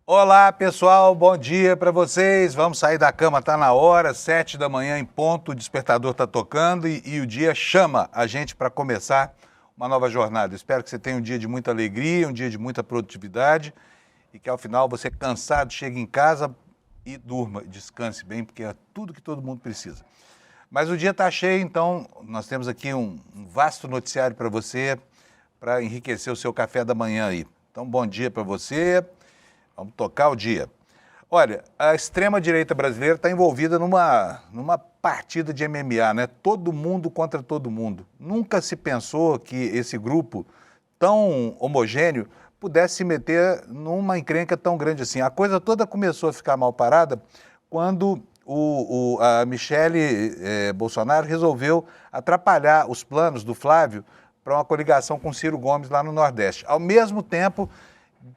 Olá, pessoal, bom dia para vocês. Vamos sair da cama, tá na hora, 7 da manhã em ponto, o despertador tá tocando e o dia chama a gente para começar uma nova jornada. Espero que você tenha um dia de muita alegria, um dia de muita produtividade e que ao final você cansado chegue em casa e durma, descanse bem, porque é tudo que todo mundo precisa. Mas o dia está cheio, então nós temos aqui um vasto noticiário para você, para enriquecer o seu café da manhã aí. Então, bom dia para você. Vamos tocar o dia. Olha, a extrema-direita brasileira está envolvida numa partida de MMA, né? Todo mundo contra todo mundo. Nunca se pensou que esse grupo tão homogêneo pudesse se meter numa encrenca tão grande assim. A coisa toda começou a ficar mal parada quando a Michele Bolsonaro resolveu atrapalhar os planos do Flávio para uma coligação com Ciro Gomes lá no Nordeste. Ao mesmo tempo,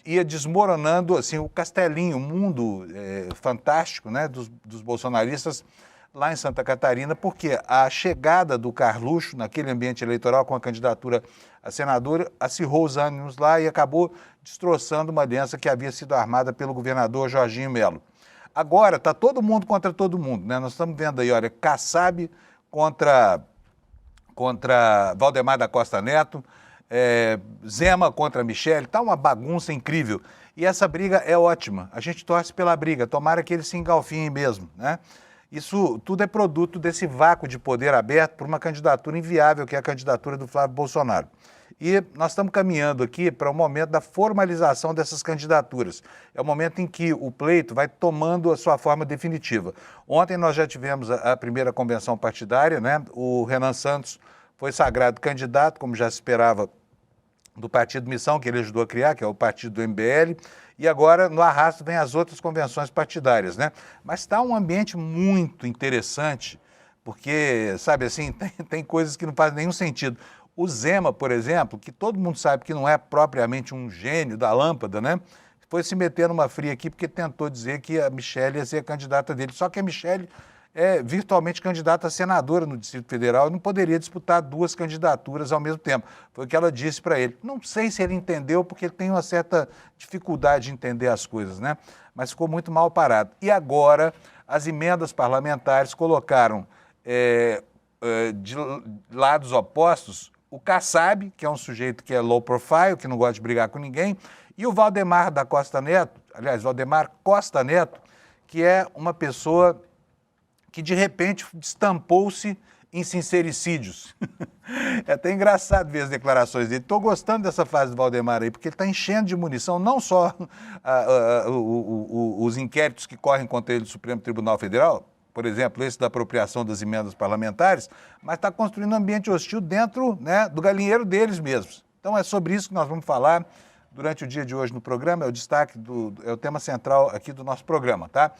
ia desmoronando assim, o castelinho, o mundo fantástico, né, dos bolsonaristas lá em Santa Catarina, porque a chegada do Carluxo naquele ambiente eleitoral com a candidatura a senadora acirrou os ânimos lá e acabou destroçando uma aliança que havia sido armada pelo governador Jorginho Melo. Agora está todo mundo contra todo mundo, né? Nós estamos vendo aí, olha, Kassab contra Valdemar da Costa Neto, Zema contra Michele, tá uma bagunça incrível. E essa briga é ótima. A gente torce pela briga, tomara que eles se engalfinhem mesmo, né? Isso tudo é produto desse vácuo de poder aberto por uma candidatura inviável, que é a candidatura do Flávio Bolsonaro. E nós estamos caminhando aqui para o momento da formalização dessas candidaturas. É o momento em que o pleito vai tomando a sua forma definitiva. Ontem nós já tivemos a primeira convenção partidária, né? O Renan Santos foi sagrado candidato, como já se esperava, do Partido Missão, que ele ajudou a criar, que é o partido do MBL, e agora no arrasto vem as outras convenções partidárias, né? Mas está um ambiente muito interessante, porque, sabe assim, tem coisas que não fazem nenhum sentido. O Zema, por exemplo, que todo mundo sabe que não é propriamente um gênio da lâmpada, né? Foi se meter numa fria aqui porque tentou dizer que a Michele ia ser a candidata dele. Só que a Michele é virtualmente candidata a senadora no Distrito Federal e não poderia disputar duas candidaturas ao mesmo tempo. Foi o que ela disse para ele. Não sei se ele entendeu, porque ele tem uma certa dificuldade de entender as coisas, né? Mas ficou muito mal parado. E agora, as emendas parlamentares colocaram de lados opostos o Kassab, que é um sujeito que é low profile, que não gosta de brigar com ninguém, e o Valdemar da Costa Neto, aliás, Valdemar Costa Neto, que é uma pessoa que de repente destampou-se em sincericídios. É até engraçado ver as declarações dele. Estou gostando dessa fase do Valdemar aí, porque ele está enchendo de munição não só os inquéritos que correm contra ele do Supremo Tribunal Federal, por exemplo, esse da apropriação das emendas parlamentares, mas está construindo um ambiente hostil dentro, né, do galinheiro deles mesmos. Então é sobre isso que nós vamos falar durante o dia de hoje no programa, é o destaque, é o tema central aqui do nosso programa, tá?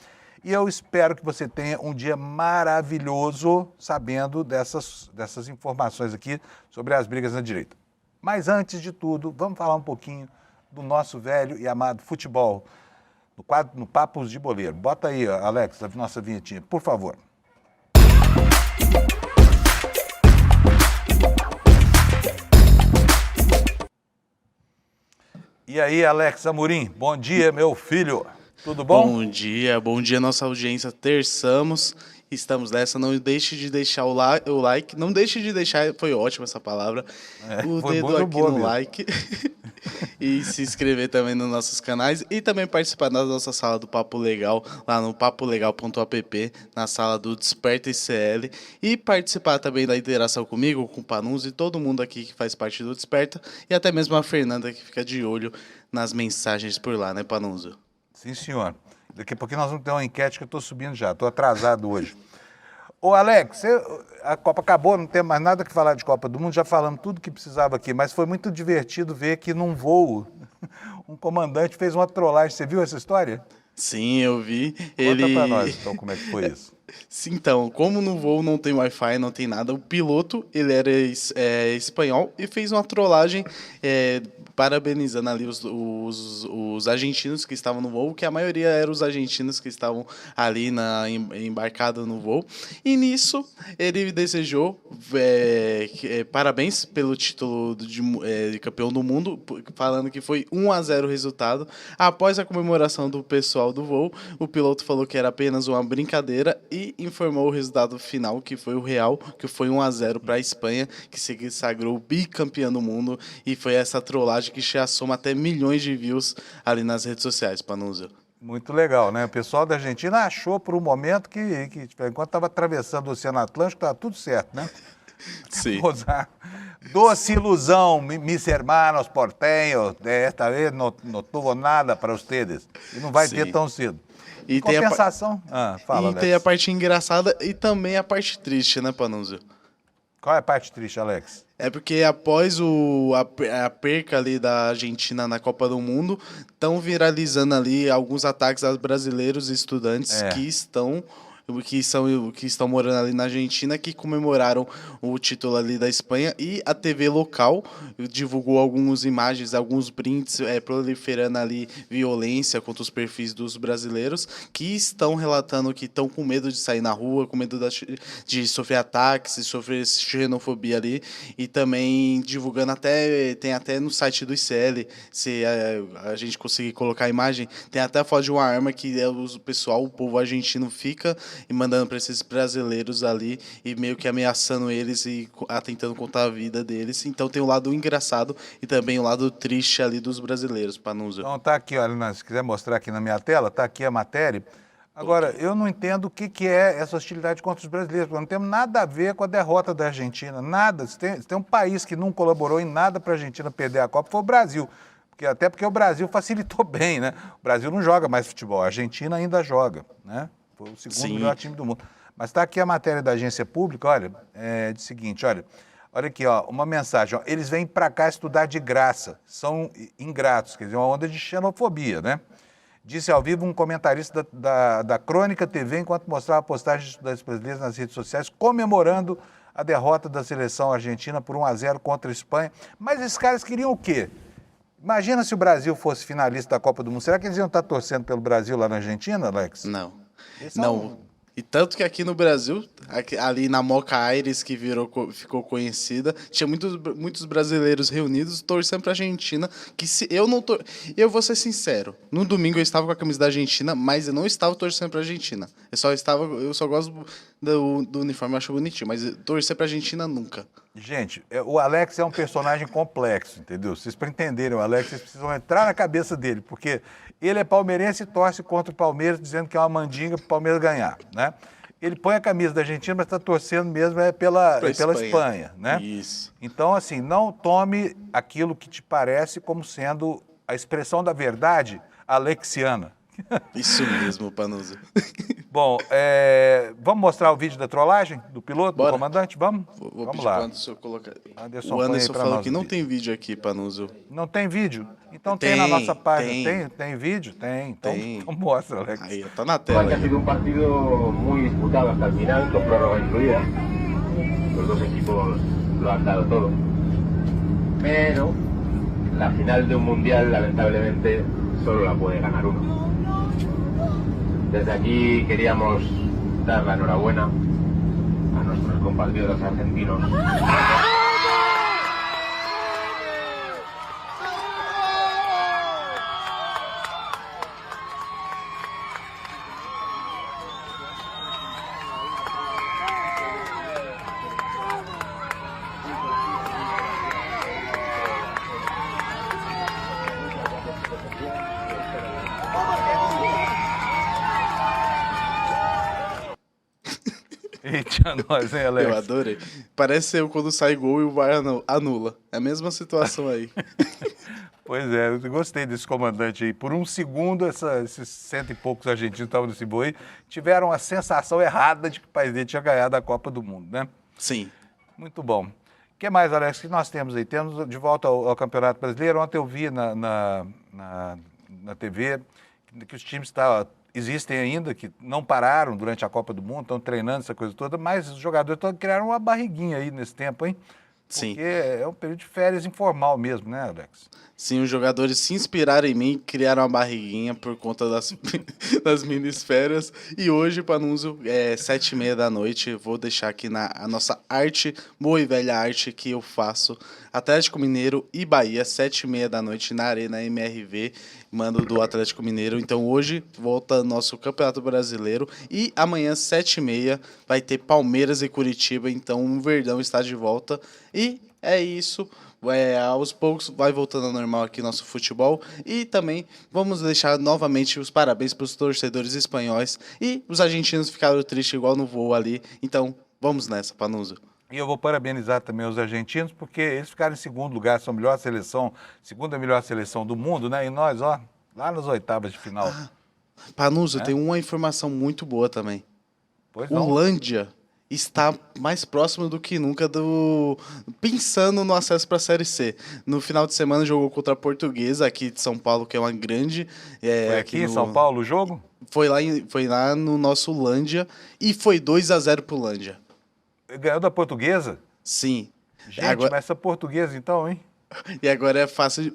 E eu espero que você tenha um dia maravilhoso sabendo dessas informações aqui sobre as brigas na direita. Mas antes de tudo, vamos falar um pouquinho do nosso velho e amado futebol, no quadro no Papos de Boleiro. Bota aí, Alex, a nossa vinhetinha, por favor. E aí, Alex Amorim, bom dia, meu filho. Tudo bom? Bom dia, nossa audiência. Terçamos, estamos nessa. Não deixe de deixar o like. Não deixe de deixar, foi ótima essa palavra, o dedo aqui no like. E se inscrever também nos nossos canais. E também participar da nossa sala do Papo Legal, lá no papolegal.app, na sala do Desperta ICL. E participar também da interação comigo, com o Panunzi e todo mundo aqui que faz parte do Desperta. E até mesmo a Fernanda, que fica de olho nas mensagens por lá, né, Panunzi? Sim, senhor. Daqui a pouquinho nós vamos ter uma enquete que eu estou subindo já, estou atrasado hoje. Ô, Alex, a Copa acabou, não tem mais nada que falar de Copa do Mundo, já falamos tudo que precisava aqui, mas foi muito divertido ver que num voo um comandante fez uma trollagem. Você viu essa história? Sim, eu vi. Conta pra nós, então, como é que foi isso. Sim, então, como no voo não tem Wi-Fi, não tem nada, o piloto, ele era espanhol e fez uma trollagem parabenizando ali os argentinos que estavam no voo, que a maioria eram os argentinos que estavam ali embarcados no voo. E nisso, ele desejou parabéns pelo título de campeão do mundo, falando que foi 1-0 o resultado. Após a comemoração do pessoal do voo, o piloto falou que era apenas uma brincadeira e informou o resultado final, que foi o real, que foi 1-0 para a Espanha, que se sagrou bicampeã do mundo, e foi essa trollagem que já soma até milhões de views ali nas redes sociais, Panunzio. Muito legal, né? O pessoal da Argentina achou por um momento que enquanto estava atravessando o Oceano Atlântico, estava tudo certo, né? Sim. Doce ilusão, mis hermanos porteños, esta vez não tuvo nada para ustedes. E não vai ter tão cedo. E compensação. Tem a parte engraçada e também a parte triste, né, Panunzio? Qual é a parte triste, Alex? É porque após a perca ali da Argentina na Copa do Mundo, estão viralizando ali alguns ataques aos brasileiros e estudantes que estão morando ali na Argentina, que comemoraram o título ali da Espanha, e a TV local divulgou algumas imagens, alguns prints proliferando ali violência contra os perfis dos brasileiros, que estão relatando que estão com medo de sair na rua, com medo de sofrer ataques, de sofrer xenofobia ali, e também divulgando tem até no site do ICL, se a gente conseguir colocar a imagem, tem até a foto de uma arma que o povo argentino fica e mandando para esses brasileiros ali e meio que ameaçando eles e atentando contra a vida deles. Então tem o lado engraçado e também o lado triste ali dos brasileiros, Panunzio. Então tá aqui, olha, se quiser mostrar aqui na minha tela, tá aqui a matéria. Agora, eu não entendo o que é essa hostilidade contra os brasileiros, porque não tem nada a ver com a derrota da Argentina, nada. Se tem um país que não colaborou em nada para a Argentina perder a Copa, foi o Brasil. Até porque o Brasil facilitou bem, né? O Brasil não joga mais futebol, a Argentina ainda joga, né? Foi o segundo melhor time do mundo. Mas está aqui a matéria da agência pública, olha, é o seguinte, olha aqui, ó, uma mensagem, ó, eles vêm para cá estudar de graça, são ingratos, quer dizer, uma onda de xenofobia, né? Disse ao vivo um comentarista da Crônica TV, enquanto mostrava a postagem de estudantes brasileiros nas redes sociais, comemorando a derrota da seleção argentina por 1-0 contra a Espanha. Mas esses caras queriam o quê? Imagina se o Brasil fosse finalista da Copa do Mundo. Será que eles iam estar torcendo pelo Brasil lá na Argentina, Alex? Não. Não. E tanto que aqui no Brasil, ali na Moca Aires, que ficou conhecida, tinha muitos brasileiros reunidos torcendo pra Argentina, que se eu não eu vou ser sincero, no domingo eu estava com a camisa da Argentina, mas eu não estava torcendo pra Argentina. Eu só gosto do uniforme, eu acho bonitinho, mas torcer pra Argentina nunca. Gente, o Alex é um personagem complexo, entendeu? Vocês para entenderem o Alex, vocês precisam entrar na cabeça dele, porque ele é palmeirense e torce contra o Palmeiras, dizendo que é uma mandinga para o Palmeiras ganhar, né? Ele põe a camisa da Argentina, mas está torcendo mesmo pela Espanha, né? Isso. Então, assim, não tome aquilo que te parece como sendo a expressão da verdade alexiana. Isso mesmo, Panunzio. Bom, vamos mostrar o vídeo da trollagem do piloto, do comandante? Vamos? Vamos lá. O Anderson falou que não tem vídeo aqui, Panunzio. Não tem vídeo? Então tem na nossa página. Tem vídeo? Tem. Então mostra, Alex. Aí, tá na tela. Ha sido un partido muy disputado hasta el final, con prórroga incluida. Los dos equipos lo han dado todo. Pero la final de un mundial, lamentablemente, solo la puede ganar uno. Desde aquí queríamos dar la enhorabuena a nuestros compatriotas argentinos. Eita, nós, hein, Alex? Eu adorei. Parece eu quando sai gol e o VAR anula. É a mesma situação aí. Pois é, eu gostei desse comandante aí. Por um segundo, esses 100 e poucos argentinos que estavam nesse boi tiveram a sensação errada de que o país dele tinha ganhado a Copa do Mundo, né? Sim. Muito bom. O que mais, Alex, que nós temos aí? Temos de volta ao Campeonato Brasileiro. Ontem eu vi na TV que os times estavam existem ainda que não pararam durante a Copa do Mundo, estão treinando essa coisa toda, mas os jogadores criaram uma barriguinha aí nesse tempo, hein? Sim. Porque é um período de férias informal mesmo, né, Alex? Sim, os jogadores se inspiraram em mim, criaram uma barriguinha por conta das minisférias. E hoje, Panunzio, 7h30 da noite, vou deixar aqui a nossa arte, boa e velha arte que eu faço. Atlético Mineiro e Bahia, 7h30 da noite na Arena MRV, mando do Atlético Mineiro. Então hoje volta nosso Campeonato Brasileiro e amanhã, 7h30, vai ter Palmeiras e Curitiba. Então o Verdão está de volta e é isso. Aos poucos vai voltando ao normal aqui nosso futebol e também vamos deixar novamente os parabéns para os torcedores espanhóis e os argentinos ficaram tristes igual no voo ali, então vamos nessa, Panunzio. E eu vou parabenizar também os argentinos porque eles ficaram em segundo lugar, são a melhor seleção, segunda melhor seleção do mundo, né? E nós, ó, lá nas oitavas de final. Panunzio, tem uma informação muito boa também. Pois não. Holândia está mais próximo do que nunca pensando no acesso para a Série C. No final de semana jogou contra a Portuguesa, aqui de São Paulo, que é uma grande... Foi aqui em São Paulo o jogo? Foi lá no nosso Lândia e foi 2-0 pro Lândia. Ganhou da Portuguesa? Sim. Gente, mas essa Portuguesa então, hein? E agora é fase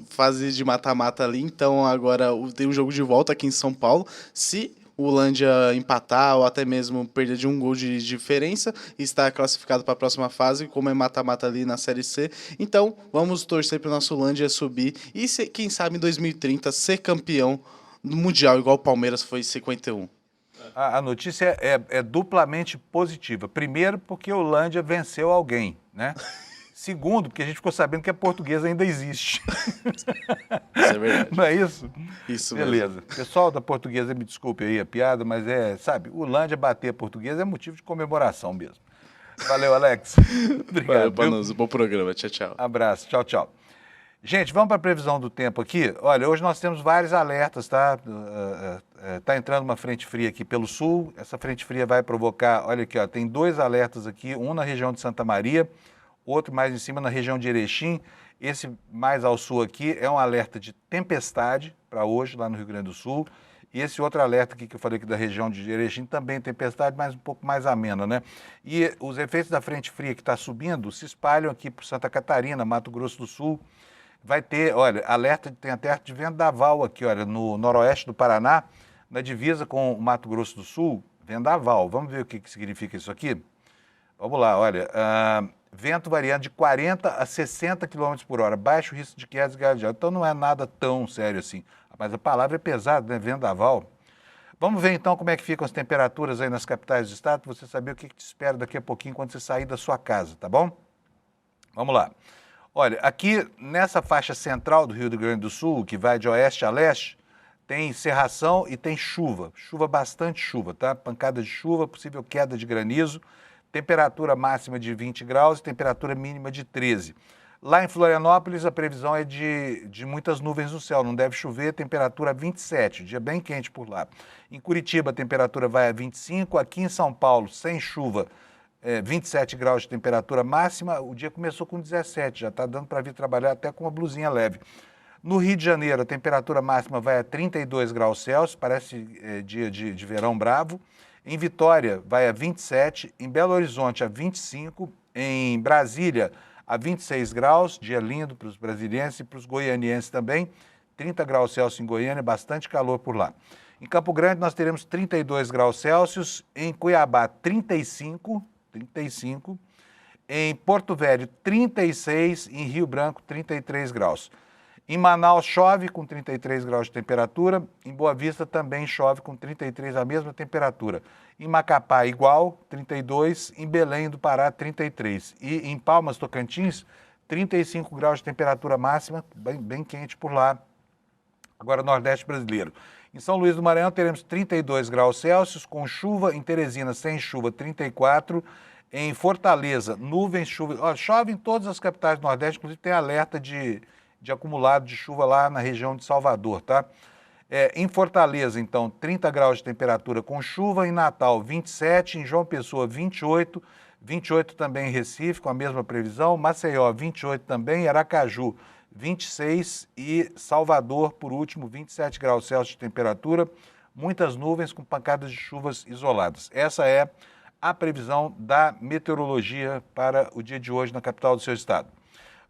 de mata-mata ali, então agora tem um jogo de volta aqui em São Paulo. Se o Lândia empatar ou até mesmo perder de um gol de diferença, está classificado para a próxima fase, como é mata-mata ali na Série C. Então, vamos torcer para o nosso Lândia subir e, quem sabe, em 2030, ser campeão do Mundial, igual o Palmeiras foi em 51. A notícia é duplamente positiva. Primeiro, porque o Lândia venceu alguém, né? Segundo, porque a gente ficou sabendo que a Portuguesa ainda existe. Isso é verdade. Não é isso? Isso Beleza. mesmo. Pessoal da Portuguesa, me desculpe aí a piada, mas sabe, o Lândia bater a Portuguesa é motivo de comemoração mesmo. Valeu, Alex. Obrigado. Valeu, Panunzio. Bom programa. Tchau, tchau. Abraço. Tchau, tchau. Gente, vamos para a previsão do tempo aqui. Olha, hoje nós temos vários alertas, tá? Tá entrando uma frente fria aqui pelo sul. Essa frente fria vai provocar, olha aqui, ó, tem 2 alertas aqui, um na região de Santa Maria, outro mais em cima na região de Erechim. Esse mais ao sul aqui é um alerta de tempestade para hoje, lá no Rio Grande do Sul. E esse outro alerta aqui que eu falei aqui da região de Erechim também tempestade, mas um pouco mais amena, né? E os efeitos da frente fria que está subindo se espalham aqui por Santa Catarina, Mato Grosso do Sul. Vai ter, olha, tem até de vendaval aqui, olha, no noroeste do Paraná, na divisa com o Mato Grosso do Sul, vendaval. Vamos ver o que significa isso aqui? Vamos lá, olha, vento variando de 40 a 60 km por hora, baixo risco de quedas e gadeadas. Então não é nada tão sério assim, mas a palavra é pesada, né, vendaval. Vamos ver então como é que ficam as temperaturas aí nas capitais do estado, para você saber o que te espera daqui a pouquinho quando você sair da sua casa, tá bom? Vamos lá. Olha, aqui nessa faixa central do Rio Grande do Sul, que vai de oeste a leste, tem cerração e tem chuva. Bastante chuva, tá? Pancada de chuva, possível queda de granizo, temperatura máxima de 20 graus e temperatura mínima de 13. Lá em Florianópolis, a previsão é de muitas nuvens no céu, não deve chover, temperatura 27, dia bem quente por lá. Em Curitiba, a temperatura vai a 25, aqui em São Paulo, sem chuva, 27 graus de temperatura máxima, o dia começou com 17, já está dando para vir trabalhar até com uma blusinha leve. No Rio de Janeiro, a temperatura máxima vai a 32 graus Celsius, parece dia de verão bravo. Em Vitória, vai a 27, em Belo Horizonte, a 25, em Brasília, a 26 graus, dia lindo para os brasilienses e para os goianienses também, 30 graus Celsius em Goiânia, bastante calor por lá. Em Campo Grande, nós teremos 32 graus Celsius, em Cuiabá, 35, em Porto Velho, 36, em Rio Branco, 33 graus. Em Manaus chove com 33 graus de temperatura, em Boa Vista também chove com 33, a mesma temperatura. Em Macapá igual, 32, em Belém do Pará 33 e em Palmas, Tocantins, 35 graus de temperatura máxima, bem quente por lá. Agora Nordeste brasileiro. Em São Luís do Maranhão teremos 32 graus Celsius, com chuva, em Teresina sem chuva 34, em Fortaleza nuvens, chuva, chove em todas as capitais do Nordeste, inclusive tem alerta de acumulado de chuva lá na região de Salvador, tá? Em Fortaleza, então, 30 graus de temperatura com chuva, em Natal 27, em João Pessoa 28, 28 também em Recife, com a mesma previsão, Maceió 28 também, Aracaju 26 e Salvador, por último, 27 graus Celsius de temperatura, muitas nuvens com pancadas de chuvas isoladas. Essa é a previsão da meteorologia para o dia de hoje na capital do seu estado.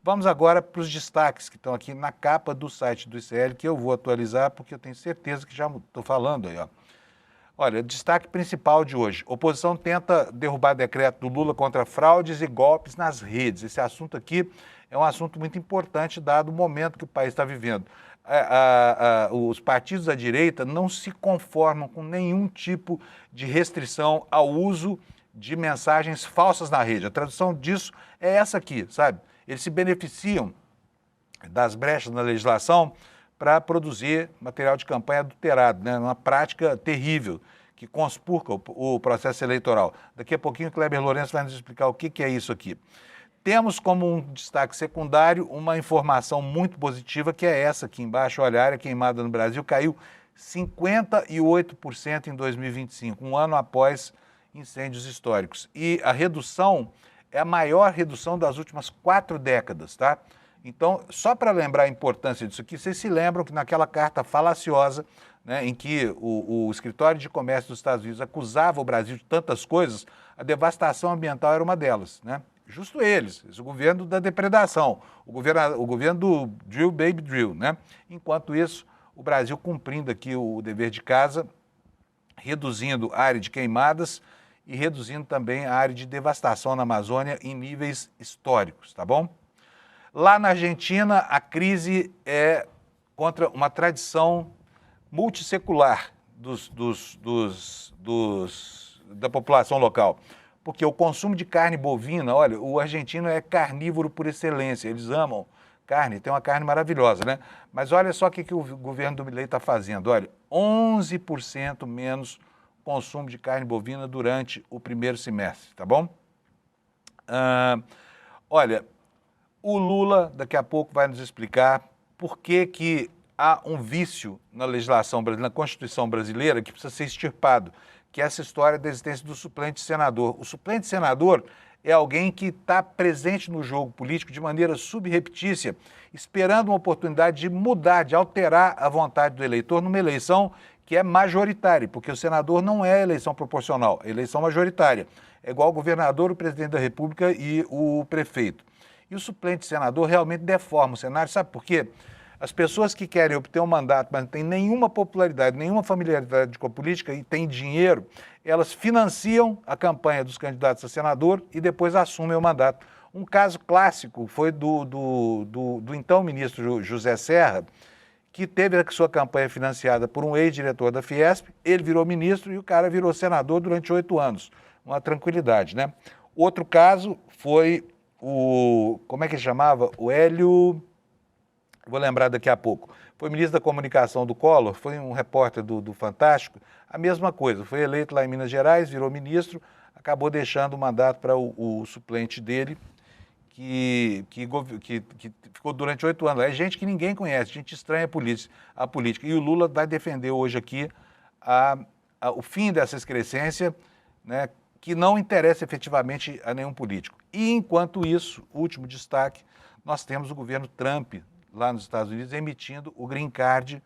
Vamos agora para os destaques que estão aqui na capa do site do ICL, que eu vou atualizar porque eu tenho certeza que já estou falando aí, ó. Olha, destaque principal de hoje. Oposição tenta derrubar decreto do Lula contra fraudes e golpes nas redes. Esse assunto aqui é um assunto muito importante, dado o momento que o país está vivendo. Os partidos da direita não se conformam com nenhum tipo de restrição ao uso de mensagens falsas na rede. A tradução disso é essa aqui, sabe? Eles se beneficiam das brechas na legislação para produzir material de campanha adulterado, né? Uma prática terrível que conspurca o processo eleitoral. Daqui a pouquinho o Kleber Lourenço vai nos explicar o que é isso aqui. Temos como um destaque secundário uma informação muito positiva, que é essa aqui embaixo. Olha, a área queimada no Brasil caiu 58% em 2025, um ano após incêndios históricos. E a redução é a maior redução das últimas 4 décadas, tá? Então, só para lembrar a importância disso aqui, vocês se lembram que naquela carta falaciosa, né, em que o Escritório de Comércio dos Estados Unidos acusava o Brasil de tantas coisas, a devastação ambiental era uma delas, né? Justo eles, esse governo da depredação, o governo do drill, baby, drill, né? Enquanto isso, o Brasil cumprindo aqui o dever de casa, reduzindo a área de queimadas e reduzindo também a área de devastação na Amazônia em níveis históricos, tá bom? Lá na Argentina, a crise é contra uma tradição multissecular da população local. Porque o consumo de carne bovina, olha, o argentino é carnívoro por excelência, eles amam carne, tem uma carne maravilhosa, né? Mas olha só o que o governo do Milei está fazendo, olha, 11% menos consumo de carne bovina durante o primeiro semestre, tá bom? Olha, o Lula daqui a pouco vai nos explicar por que há um vício na legislação brasileira, na Constituição brasileira, que precisa ser extirpado, que é essa história da existência do suplente senador. O suplente senador é alguém que está presente no jogo político de maneira subreptícia, esperando uma oportunidade de mudar, de alterar a vontade do eleitor numa eleição que é majoritária, porque o senador não é eleição proporcional, é eleição majoritária. É igual o governador, o presidente da República e o prefeito. E o suplente senador realmente deforma o cenário, sabe por quê? As pessoas que querem obter um mandato, mas não têm nenhuma popularidade, nenhuma familiaridade com a política e têm dinheiro, elas financiam a campanha dos candidatos a senador e depois assumem o mandato. Um caso clássico foi do então ministro José Serra, que teve a sua campanha financiada por um ex-diretor da Fiesp, ele virou ministro e o cara virou senador durante 8 anos. Uma tranquilidade, né? Outro caso foi como é que ele chamava? O Hélio... Vou lembrar daqui a pouco. Foi ministro da Comunicação do Collor, foi um repórter do Fantástico, a mesma coisa, foi eleito lá em Minas Gerais, virou ministro, acabou deixando o mandato para o suplente dele, que ficou durante 8 anos. É gente que ninguém conhece, gente estranha a política. E o Lula vai defender hoje aqui o fim dessa excrescência, né, que não interessa efetivamente a nenhum político. E, enquanto isso, último destaque, nós temos o governo Trump, lá nos Estados Unidos, emitindo o Green Card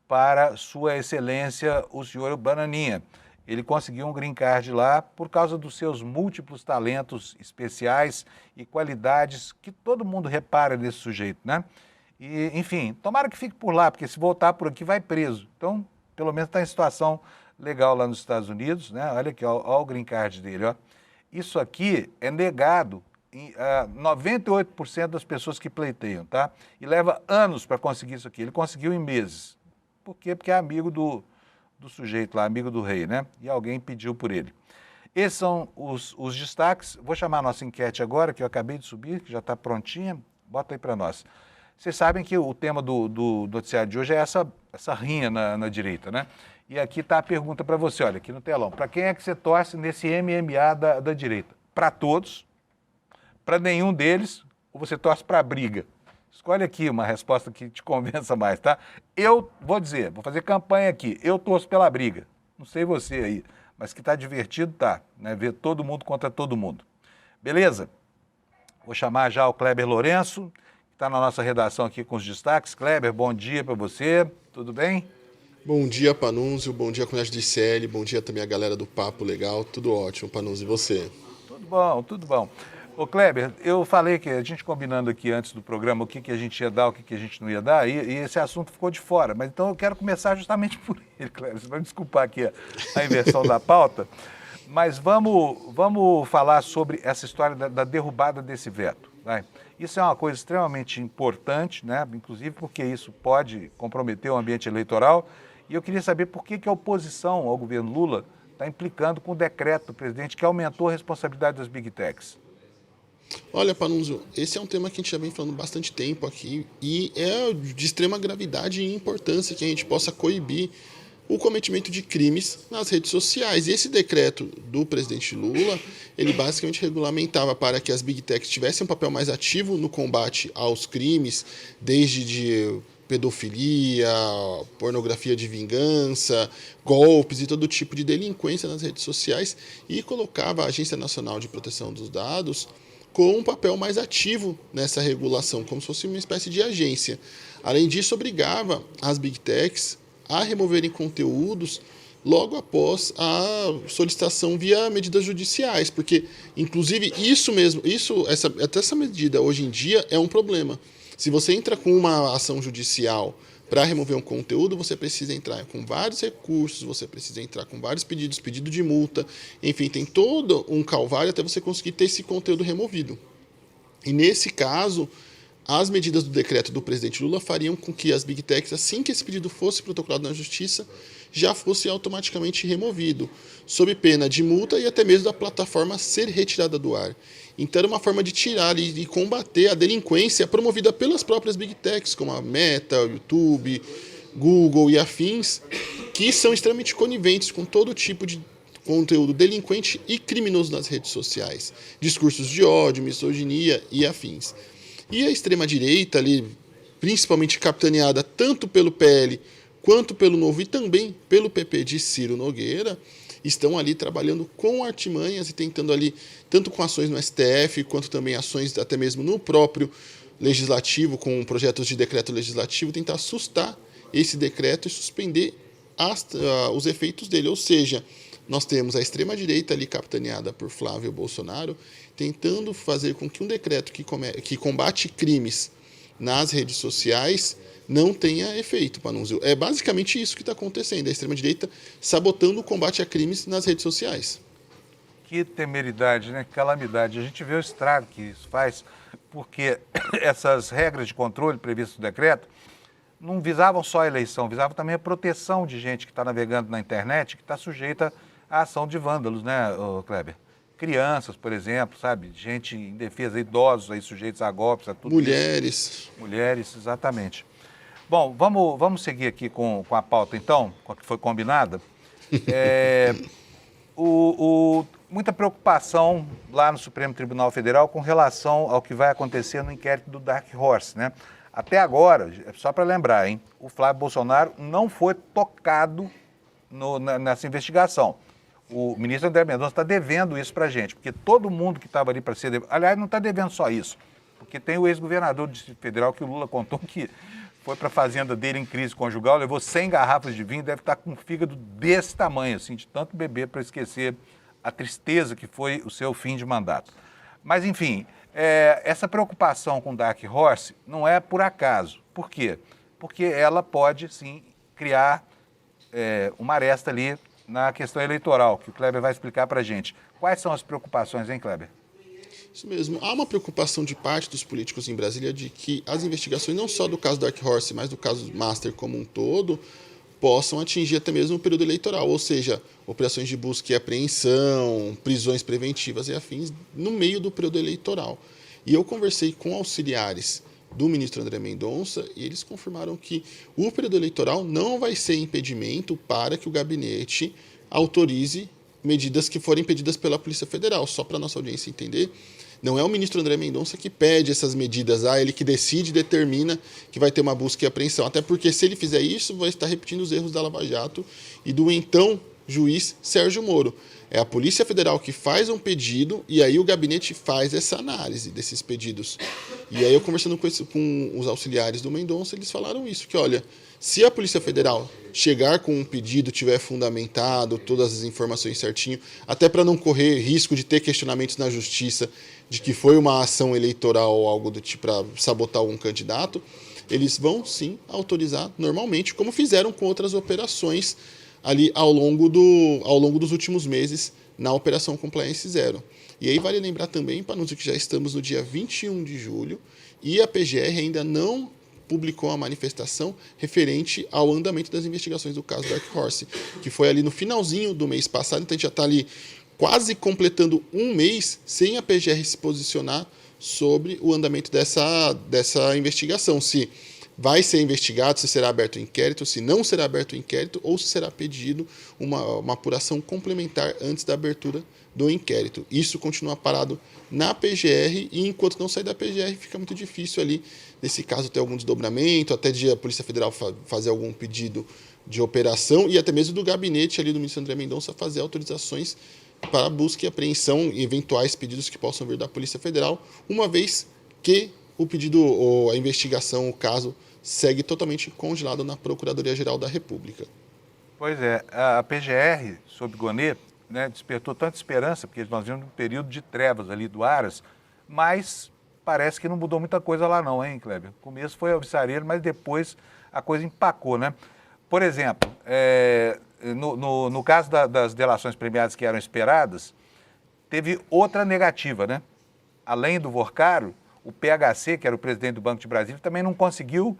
para Sua Excelência, o senhor Bananinha. Ele conseguiu um Green Card lá por causa dos seus múltiplos talentos especiais e qualidades que todo mundo repara nesse sujeito, né? E, enfim, tomara que fique por lá, porque se voltar por aqui vai preso. Então, pelo menos está em situação legal lá nos Estados Unidos, né? Olha aqui, ó o Green Card dele, ó. Isso aqui é negado 98% das pessoas que pleiteiam, tá? E leva anos para conseguir isso aqui. Ele conseguiu em meses. Por quê? Porque é amigo do sujeito lá, amigo do rei, né? E alguém pediu por ele. Esses são os destaques. Vou chamar a nossa enquete agora, que eu acabei de subir, que já está prontinha. Bota aí para nós. Vocês sabem que o tema do noticiário de hoje é essa rinha na direita, né? E aqui está a pergunta para você, olha, aqui no telão. Para quem é que você torce nesse MMA da direita? Para todos? Para nenhum deles, ou você torce para a briga? Escolhe aqui uma resposta que te convença mais, tá? Eu vou dizer, vou fazer campanha aqui, eu torço pela briga. Não sei você aí, mas que tá divertido, tá, né? Ver todo mundo contra todo mundo. Beleza? Vou chamar já o Kleber Lourenço, que está na nossa redação aqui com os destaques. Kleber, bom dia para você, tudo bem? Bom dia, Panunzio, bom dia, comunidade de ICL, bom dia também a galera do Papo Legal, tudo ótimo, Panunzio, e você? Tudo bom, tudo bom. Ô Kleber, eu falei que a gente combinando aqui antes do programa o que a gente ia dar, o que a gente não ia dar, e esse assunto ficou de fora, mas então eu quero começar justamente por ele, Kleber, você vai me desculpar aqui a inversão da pauta, mas vamos falar sobre essa história da derrubada desse veto, vai? Isso é uma coisa extremamente importante, né? Inclusive porque isso pode comprometer o ambiente eleitoral. E eu queria saber por que a oposição ao governo Lula está implicando com o decreto do presidente que aumentou a responsabilidade das Big Techs. Olha, Panunzio, esse é um tema que a gente já vem falando bastante tempo aqui e é de extrema gravidade e importância que a gente possa coibir o cometimento de crimes nas redes sociais. E esse decreto do presidente Lula, ele basicamente regulamentava para que as Big Techs tivessem um papel mais ativo no combate aos crimes, desde de pedofilia, pornografia de vingança, golpes e todo tipo de delinquência nas redes sociais, e colocava a Agência Nacional de Proteção dos Dados com um papel mais ativo nessa regulação, como se fosse uma espécie de agência. Além disso, obrigava as Big Techs a removerem conteúdos logo após a solicitação via medidas judiciais, porque, inclusive, até essa medida hoje em dia é um problema. Se você entra com uma ação judicial para remover um conteúdo, você precisa entrar com vários recursos, você precisa entrar com vários pedidos, pedido de multa, enfim, tem todo um calvário até você conseguir ter esse conteúdo removido. E nesse caso, as medidas do decreto do presidente Lula fariam com que as Big Techs, assim que esse pedido fosse protocolado na Justiça, já fosse automaticamente removido, sob pena de multa e até mesmo da plataforma ser retirada do ar. Então era uma forma de tirar e combater a delinquência promovida pelas próprias Big Techs, como a Meta, o YouTube, Google e afins, que são extremamente coniventes com todo tipo de conteúdo delinquente e criminoso nas redes sociais. Discursos de ódio, misoginia e afins. E a extrema-direita, ali, principalmente capitaneada tanto pelo PL quanto pelo Novo e também pelo PP de Ciro Nogueira, estão ali trabalhando com artimanhas e tentando ali, tanto com ações no STF, quanto também ações até mesmo no próprio legislativo, com projetos de decreto legislativo, tentar assustar esse decreto e suspender os efeitos dele. Ou seja, nós temos a extrema-direita ali capitaneada por Flávio Bolsonaro, tentando fazer com que um decreto que combate crimes nas redes sociais não tenha efeito, Panunzio. É basicamente isso que está acontecendo, a extrema-direita sabotando o combate a crimes nas redes sociais. Que temeridade, né? Que calamidade. A gente vê o estrago que isso faz, porque essas regras de controle previstas no decreto não visavam só a eleição, visavam também a proteção de gente que está navegando na internet, que está sujeita à ação de vândalos, né, Kleber? Crianças, por exemplo, sabe? Gente indefesa, idosos aí sujeitos a golpes, a tudo Mulheres. Isso. Mulheres, exatamente. Bom, vamos seguir aqui com a pauta, então, com a que foi combinada. Muita preocupação lá no Supremo Tribunal Federal com relação ao que vai acontecer no inquérito do Dark Horse, né? Até agora, só para lembrar, hein, o Flávio Bolsonaro não foi tocado nessa investigação. O ministro André Mendonça está devendo isso para a gente, porque todo mundo que estava ali para ser... Aliás, não está devendo só isso, porque tem o ex-governador do Distrito Federal que o Lula contou que foi para a fazenda dele em crise conjugal, levou 100 garrafas de vinho, deve estar com um fígado desse tamanho, assim, de tanto beber para esquecer a tristeza que foi o seu fim de mandato. Mas, enfim, essa preocupação com Dark Horse não é por acaso. Por quê? Porque ela pode, sim, criar uma aresta ali na questão eleitoral, que o Kleber vai explicar para a gente. Quais são as preocupações, hein, Kleber? Isso mesmo. Há uma preocupação de parte dos políticos em Brasília de que as investigações, não só do caso Dark Horse, mas do caso Master como um todo, possam atingir até mesmo o período eleitoral, ou seja, operações de busca e apreensão, prisões preventivas e afins no meio do período eleitoral. E eu conversei com auxiliares do ministro André Mendonça e eles confirmaram que o período eleitoral não vai ser impedimento para que o gabinete autorize medidas que forem pedidas pela Polícia Federal. Só para a nossa audiência entender, não é o ministro André Mendonça que pede essas medidas, ele que decide e determina que vai ter uma busca e apreensão. Até porque se ele fizer isso, vai estar repetindo os erros da Lava Jato e do então juiz Sérgio Moro. É a Polícia Federal que faz um pedido e aí o gabinete faz essa análise desses pedidos. E aí eu conversando com os auxiliares do Mendonça, eles falaram isso, que olha, se a Polícia Federal chegar com um pedido, tiver fundamentado, todas as informações certinho, até para não correr risco de ter questionamentos na justiça de que foi uma ação eleitoral ou algo do tipo para sabotar algum candidato, eles vão sim autorizar normalmente, como fizeram com outras operações ali ao longo dos últimos meses na Operação Compliance Zero. E aí vale lembrar também, Panunzio, que já estamos no dia 21 de julho e a PGR ainda não publicou a manifestação referente ao andamento das investigações do caso Dark Horse, que foi ali no finalzinho do mês passado, então a gente já está ali quase completando um mês sem a PGR se posicionar sobre o andamento dessa investigação, se vai ser investigado, se será aberto o inquérito, se não será aberto o inquérito ou se será pedido uma apuração complementar antes da abertura do inquérito. Isso continua parado na PGR e enquanto não sair da PGR fica muito difícil ali, nesse caso, ter algum desdobramento, até de a Polícia Federal fazer algum pedido de operação e até mesmo do gabinete ali do ministro André Mendonça fazer autorizações para busca e apreensão e eventuais pedidos que possam vir da Polícia Federal, uma vez que o pedido ou a investigação, o caso, segue totalmente congelado na Procuradoria-Geral da República. Pois é, a PGR, sob Gonê, né, despertou tanta esperança, porque nós vimos um período de trevas ali do Aras, mas parece que não mudou muita coisa lá não, hein, Kleber? O começo foi alvissareiro, mas depois a coisa empacou, né? Por exemplo, no caso das delações premiadas que eram esperadas, teve outra negativa, né? Além do Vorcaro, o PHC, que era o presidente do Banco de Brasília, também não conseguiu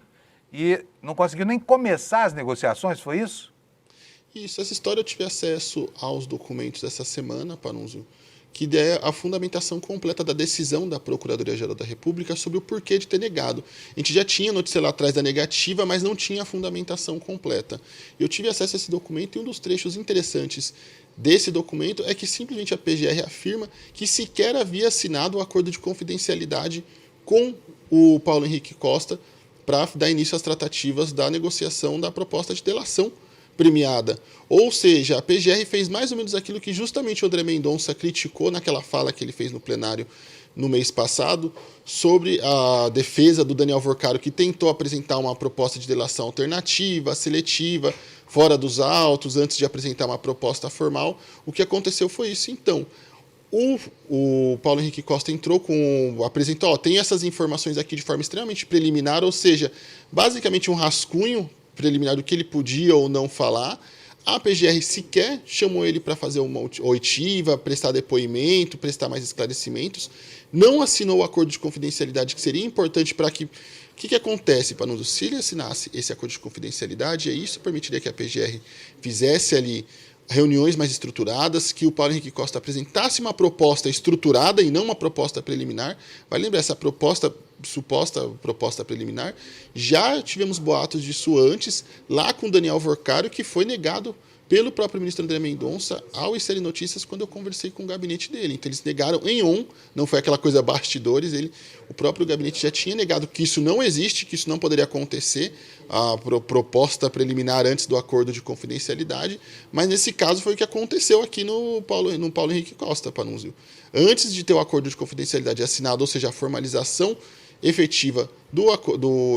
nem começar as negociações, foi isso? Isso, essa história eu tive acesso aos documentos dessa semana, Panunzio, que é a fundamentação completa da decisão da Procuradoria-Geral da República sobre o porquê de ter negado. A gente já tinha notícia lá atrás da negativa, mas não tinha a fundamentação completa. Eu tive acesso a esse documento e um dos trechos interessantes desse documento é que simplesmente a PGR afirma que sequer havia assinado o acordo de confidencialidade com o Paulo Henrique Costa para dar início às tratativas da negociação da proposta de delação premiada. Ou seja, a PGR fez mais ou menos aquilo que justamente o André Mendonça criticou naquela fala que ele fez no plenário no mês passado sobre a defesa do Daniel Vorcaro, que tentou apresentar uma proposta de delação alternativa, seletiva, fora dos autos, antes de apresentar uma proposta formal. O que aconteceu foi isso. Então, o Paulo Henrique Costa apresentou, tem essas informações aqui de forma extremamente preliminar, ou seja, basicamente um rascunho preliminar do que ele podia ou não falar. A PGR sequer chamou ele para fazer uma oitiva, prestar depoimento, prestar mais esclarecimentos. Não assinou o acordo de confidencialidade, que seria importante para que... O que acontece, Panunzio? Se ele assinasse esse acordo de confidencialidade, isso permitiria que a PGR fizesse ali reuniões mais estruturadas, que o Paulo Henrique Costa apresentasse uma proposta estruturada e não uma proposta preliminar. Vai lembrar, essa suposta proposta preliminar, já tivemos boatos disso antes, lá com Daniel Vorcaro, que foi negado pelo próprio ministro André Mendonça ao ICL Notícias quando eu conversei com o gabinete dele. Então eles negaram em não foi aquela coisa bastidores, o próprio gabinete já tinha negado que isso não existe, que isso não poderia acontecer, a proposta preliminar antes do acordo de confidencialidade, mas nesse caso foi o que aconteceu aqui no Paulo Henrique Costa, Panunzio. Antes de ter o acordo de confidencialidade assinado, ou seja, a formalização efetiva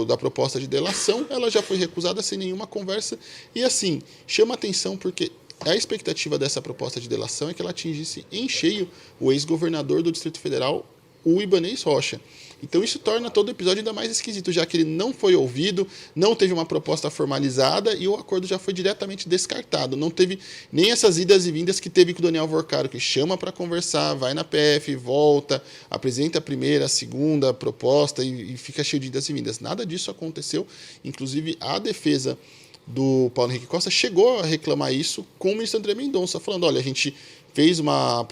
da proposta de delação, ela já foi recusada sem nenhuma conversa. E assim, chama atenção porque a expectativa dessa proposta de delação é que ela atingisse em cheio o ex-governador do Distrito Federal, o Ibanez Rocha. Então isso torna todo o episódio ainda mais esquisito, já que ele não foi ouvido, não teve uma proposta formalizada e o acordo já foi diretamente descartado. Não teve nem essas idas e vindas que teve com o Daniel Vorcaro, que chama para conversar, vai na PF, volta, apresenta a primeira, a segunda proposta e fica cheio de idas e vindas. Nada disso aconteceu. Inclusive, a defesa do Paulo Henrique Costa chegou a reclamar isso com o ministro André Mendonça, falando, olha, a gente fez uma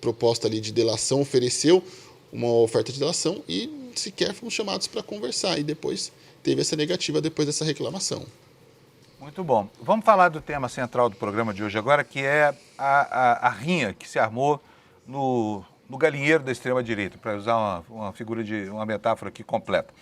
proposta ali de delação, ofereceu uma oferta de delação e sequer fomos chamados para conversar. E depois teve essa negativa depois dessa reclamação. Muito bom. Vamos falar do tema central do programa de hoje agora, que é a rinha que se armou no galinheiro da extrema-direita, para usar uma metáfora aqui completa.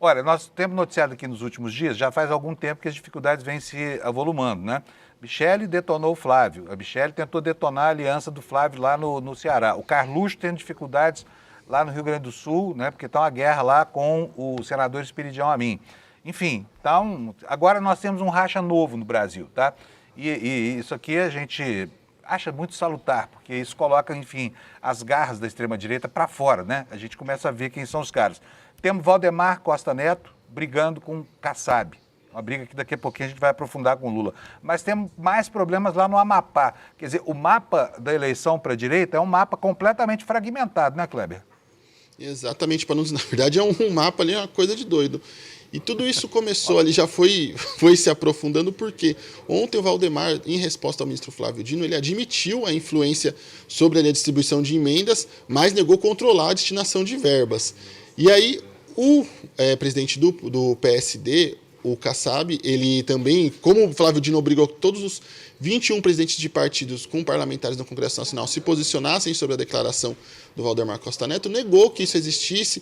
Olha, nós temos noticiado aqui nos últimos dias, já faz algum tempo que as dificuldades vêm se avolumando, né? Michele detonou o Flávio, a Michele tentou detonar a aliança do Flávio lá no Ceará. O Carluxo tendo dificuldades lá no Rio Grande do Sul, né? Porque está uma guerra lá com o senador Espiridião Amin. Enfim, então, agora nós temos um racha novo no Brasil, tá? E isso aqui a gente acha muito salutar, porque isso coloca, enfim, as garras da extrema-direita para fora, né? A gente começa a ver quem são os caras. Temos Valdemar Costa Neto brigando com Kassab. Uma briga que daqui a pouquinho a gente vai aprofundar com o Lula. Mas temos mais problemas lá no Amapá. Quer dizer, o mapa da eleição para a direita é um mapa completamente fragmentado, né, Kleber? Exatamente, na verdade é um mapa ali, é uma coisa de doido. E tudo isso começou ali, já foi se aprofundando, porque ontem o Valdemar, em resposta ao ministro Flávio Dino, ele admitiu a influência sobre a distribuição de emendas, mas negou controlar a destinação de verbas. E aí, o presidente do PSD, o Kassab, ele também, como o Flávio Dino obrigou todos os 21 presidentes de partidos com parlamentares no Congresso Nacional se posicionassem sobre a declaração do Valdemar Costa Neto, negou que isso existisse,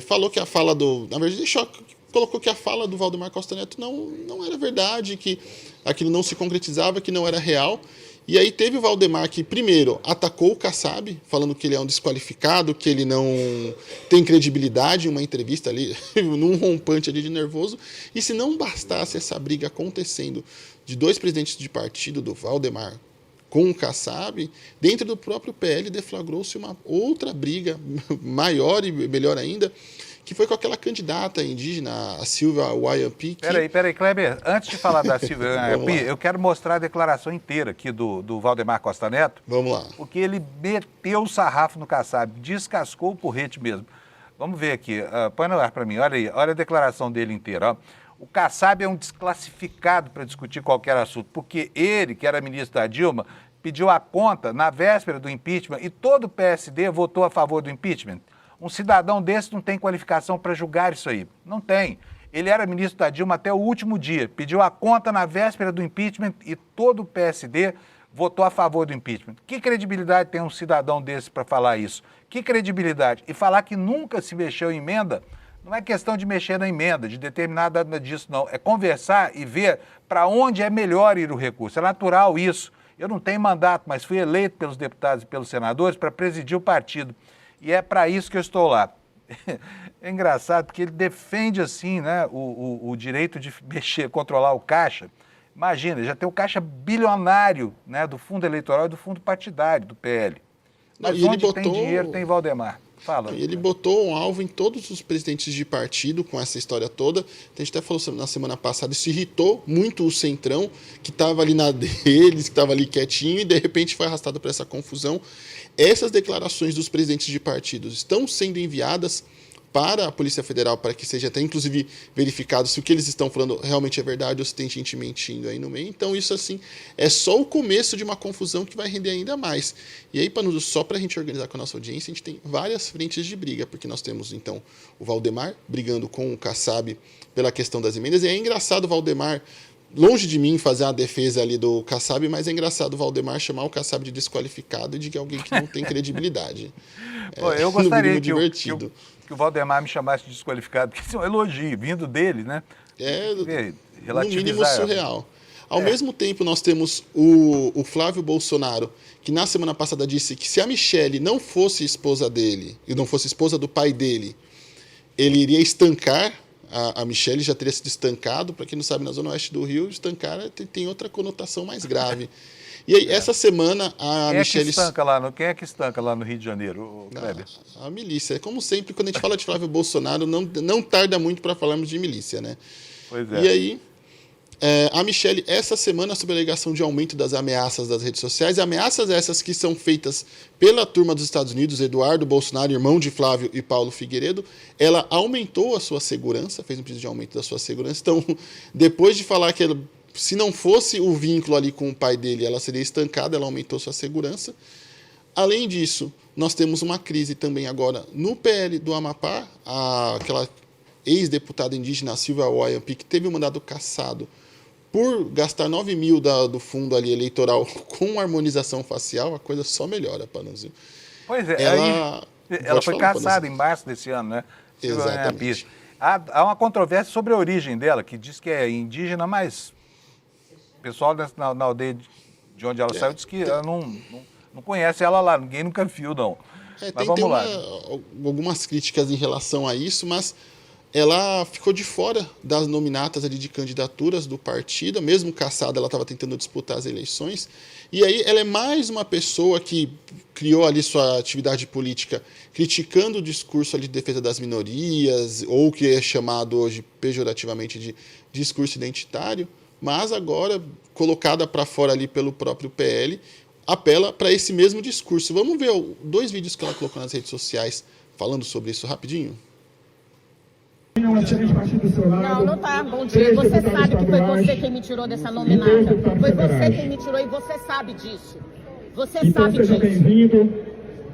falou que a fala na verdade, colocou que a fala do Valdemar Costa Neto não era verdade, que aquilo não se concretizava, que não era real. E aí teve o Valdemar que, primeiro, atacou o Kassab, falando que ele é um desqualificado, que ele não tem credibilidade em uma entrevista ali, num rompante ali de nervoso. E se não bastasse essa briga acontecendo de dois presidentes de partido, do Valdemar com o Kassab, dentro do próprio PL deflagrou-se uma outra briga maior e melhor ainda, que foi com aquela candidata indígena, a Silvia Wayampi. Peraí, Kleber, antes de falar da Silvia Wayampi, eu quero mostrar a declaração inteira aqui do Valdemar Costa Neto. Vamos lá. Porque ele meteu o sarrafo no Kassab, descascou o porrete mesmo. Vamos ver aqui, põe no ar para mim, olha aí, olha a declaração dele inteira. Ó. O Kassab é um desclassificado para discutir qualquer assunto, porque ele, que era ministro da Dilma, pediu a conta na véspera do impeachment e todo o PSD votou a favor do impeachment. Um cidadão desse não tem qualificação para julgar isso aí. Não tem. Ele era ministro da Dilma até o último dia, pediu a conta na véspera do impeachment e todo o PSD votou a favor do impeachment. Que credibilidade tem um cidadão desse para falar isso? Que credibilidade? E falar que nunca se mexeu em emenda, não é questão de mexer na emenda, de determinar nada disso, não. É conversar e ver para onde é melhor ir o recurso. É natural isso. Eu não tenho mandato, mas fui eleito pelos deputados e pelos senadores para presidir o partido. E é para isso que eu estou lá. É engraçado, porque ele defende, assim, né, o direito de mexer, controlar o caixa. Imagina, já tem o caixa bilionário, né, do fundo eleitoral e do fundo partidário do PL. Mas onde tem dinheiro, tem Valdemar. Fala. Ele botou um alvo em todos os presidentes de partido com essa história toda. A gente até falou na semana passada, isso irritou muito o Centrão, que estava ali na deles, que estava ali quietinho, e de repente foi arrastado para essa confusão. Essas declarações dos presidentes de partidos estão sendo enviadas para a Polícia Federal, para que seja até, inclusive, verificado se o que eles estão falando realmente é verdade ou se tem gente mentindo aí no meio. Então, isso, assim, é só o começo de uma confusão que vai render ainda mais. E aí, só para a gente organizar com a nossa audiência, a gente tem várias frentes de briga, porque nós temos, então, o Valdemar brigando com o Kassab pela questão das emendas. E é engraçado o Valdemar, longe de mim fazer uma defesa ali do Kassab, mas é engraçado o Valdemar chamar o Kassab de desqualificado e de alguém que não tem credibilidade. Eu gostaria que o Valdemar me chamasse de desqualificado, porque isso é um elogio, vindo dele, né? No mínimo surreal. Ao mesmo tempo, nós temos o Flávio Bolsonaro, que na semana passada disse que se a Michele não fosse esposa dele, e não fosse esposa do pai dele, ele iria estancar a Michele, já teria sido estancado. Para quem não sabe, na Zona Oeste do Rio, estancar tem outra conotação mais grave. E aí, essa semana, a Michele... Quem é que estanca lá no Rio de Janeiro, Kleber? A milícia. Como sempre, quando a gente fala de Flávio Bolsonaro, não tarda muito para falarmos de milícia, né? Pois é. E aí, a Michele, essa semana, sob a alegação de aumento das ameaças das redes sociais, ameaças essas que são feitas pela turma dos Estados Unidos, Eduardo Bolsonaro, irmão de Flávio e Paulo Figueiredo, ela aumentou a sua segurança, fez um pedido de aumento da sua segurança. Então, depois de falar que ela... Se não fosse o vínculo ali com o pai dele, ela seria estancada, ela aumentou sua segurança. Além disso, nós temos uma crise também agora no PL do Amapá, aquela ex-deputada indígena Silvia Wayampi, que teve o mandado cassado por gastar 9 mil do fundo ali eleitoral com harmonização facial, a coisa só melhora, Panunzio. Pois é, ela foi cassada em março desse ano, né? Exatamente. Há uma controvérsia sobre a origem dela, que diz que é indígena, mas o pessoal na aldeia de onde ela saiu diz que ela não conhece ela lá, ninguém nunca viu, não. Mas vamos lá. Algumas críticas em relação a isso, mas ela ficou de fora das nominatas ali de candidaturas do partido, mesmo caçada, ela estava tentando disputar as eleições, e aí ela é mais uma pessoa que criou ali sua atividade política criticando o discurso ali de defesa das minorias, ou que é chamado hoje pejorativamente de discurso identitário, mas agora, colocada para fora ali pelo próprio PL, apela para esse mesmo discurso. Vamos ver 2 vídeos que ela colocou nas redes sociais falando sobre isso rapidinho? Não tá. Bom dia. Você sabe que foi você quem me tirou dessa nominata. Foi você quem me tirou e você sabe disso. Você sabe disso. Seja bem-vindo.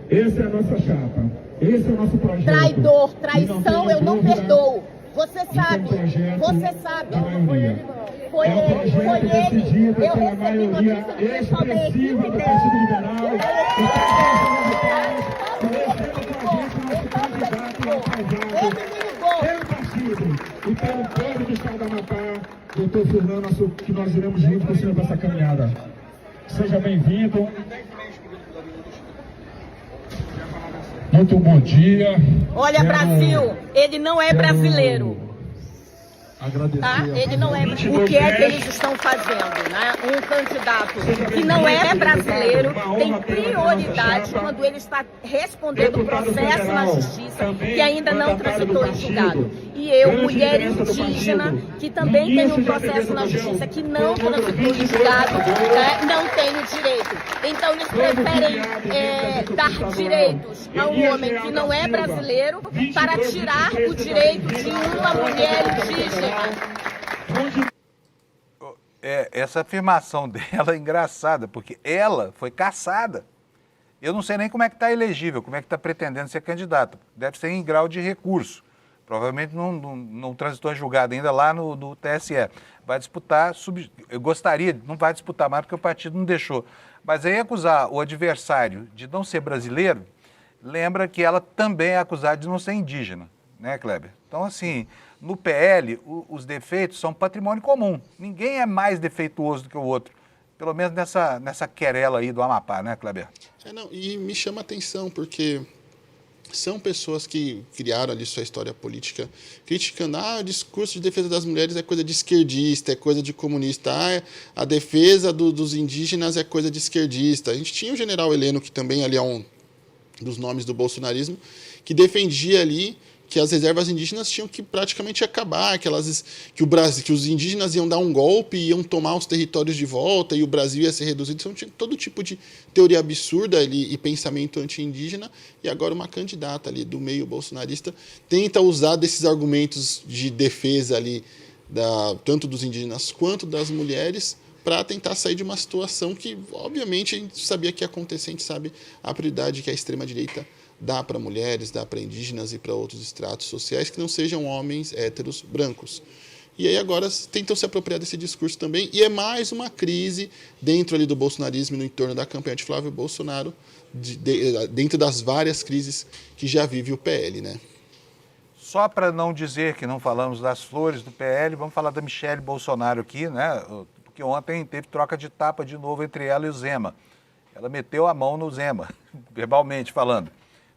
Essa é a nossa chapa. Esse é o nosso projeto. Traidor, traição, eu não perdoo. Você sabe. Você sabe. Foi ele. Eu recebi notícia do pessoal da equipe dele. E pelo povo do estado do Amapá, doutor Fernando, que nós iremos junto com o senhor para essa caminhada. Seja bem-vindo. Muito bom dia. Olha, Brasil, ele não é brasileiro. Tá? Ele não é. O que é que eles estão fazendo? Né? Um candidato que não é brasileiro tem prioridade quando ele está respondendo processo na justiça que ainda não transitou em julgado. E eu, mulher indígena, que também tenho um processo na justiça que não transitou em julgado, né? Não tenho direito. Então eles preferem dar direitos a um homem que não é brasileiro para tirar o direito de uma mulher indígena. Essa afirmação dela é engraçada, porque ela foi caçada. Eu não sei nem como é que está elegível, como é que está pretendendo ser candidata. Deve ser em grau de recurso. Provavelmente não transitou em julgado ainda lá no TSE. Vai disputar, eu gostaria, não vai disputar mais porque o partido não deixou. Mas aí acusar o adversário de não ser brasileiro, lembra que ela também é acusada de não ser indígena, né, Kleber? Então, assim, no PL, os defeitos são patrimônio comum. Ninguém é mais defeituoso do que o outro. Pelo menos nessa querela aí do Amapá, né, Kleber? E me chama a atenção, porque são pessoas que criaram ali sua história política criticando, o discurso de defesa das mulheres é coisa de esquerdista, é coisa de comunista, a defesa dos indígenas é coisa de esquerdista. A gente tinha o general Heleno, que também ali é um dos nomes do bolsonarismo, que defendia ali que as reservas indígenas tinham que praticamente acabar, que os indígenas iam dar um golpe, iam tomar os territórios de volta e o Brasil ia ser reduzido. Então, tinha todo tipo de teoria absurda ali e pensamento anti-indígena, e agora uma candidata ali do meio bolsonarista tenta usar desses argumentos de defesa ali, tanto dos indígenas quanto das mulheres, para tentar sair de uma situação que, obviamente, a gente sabia que ia acontecer, a gente sabe a prioridade que a extrema-direita dá para mulheres, dá para indígenas e para outros estratos sociais que não sejam homens héteros brancos. E aí agora tentam se apropriar desse discurso também, e é mais uma crise dentro ali do bolsonarismo, no entorno da campanha de Flávio Bolsonaro, dentro das várias crises que já vive o PL, né? Só para não dizer que não falamos das flores do PL, vamos falar da Michelle Bolsonaro aqui, né? Porque ontem teve troca de tapa de novo entre ela e o Zema. Ela meteu a mão no Zema, verbalmente falando.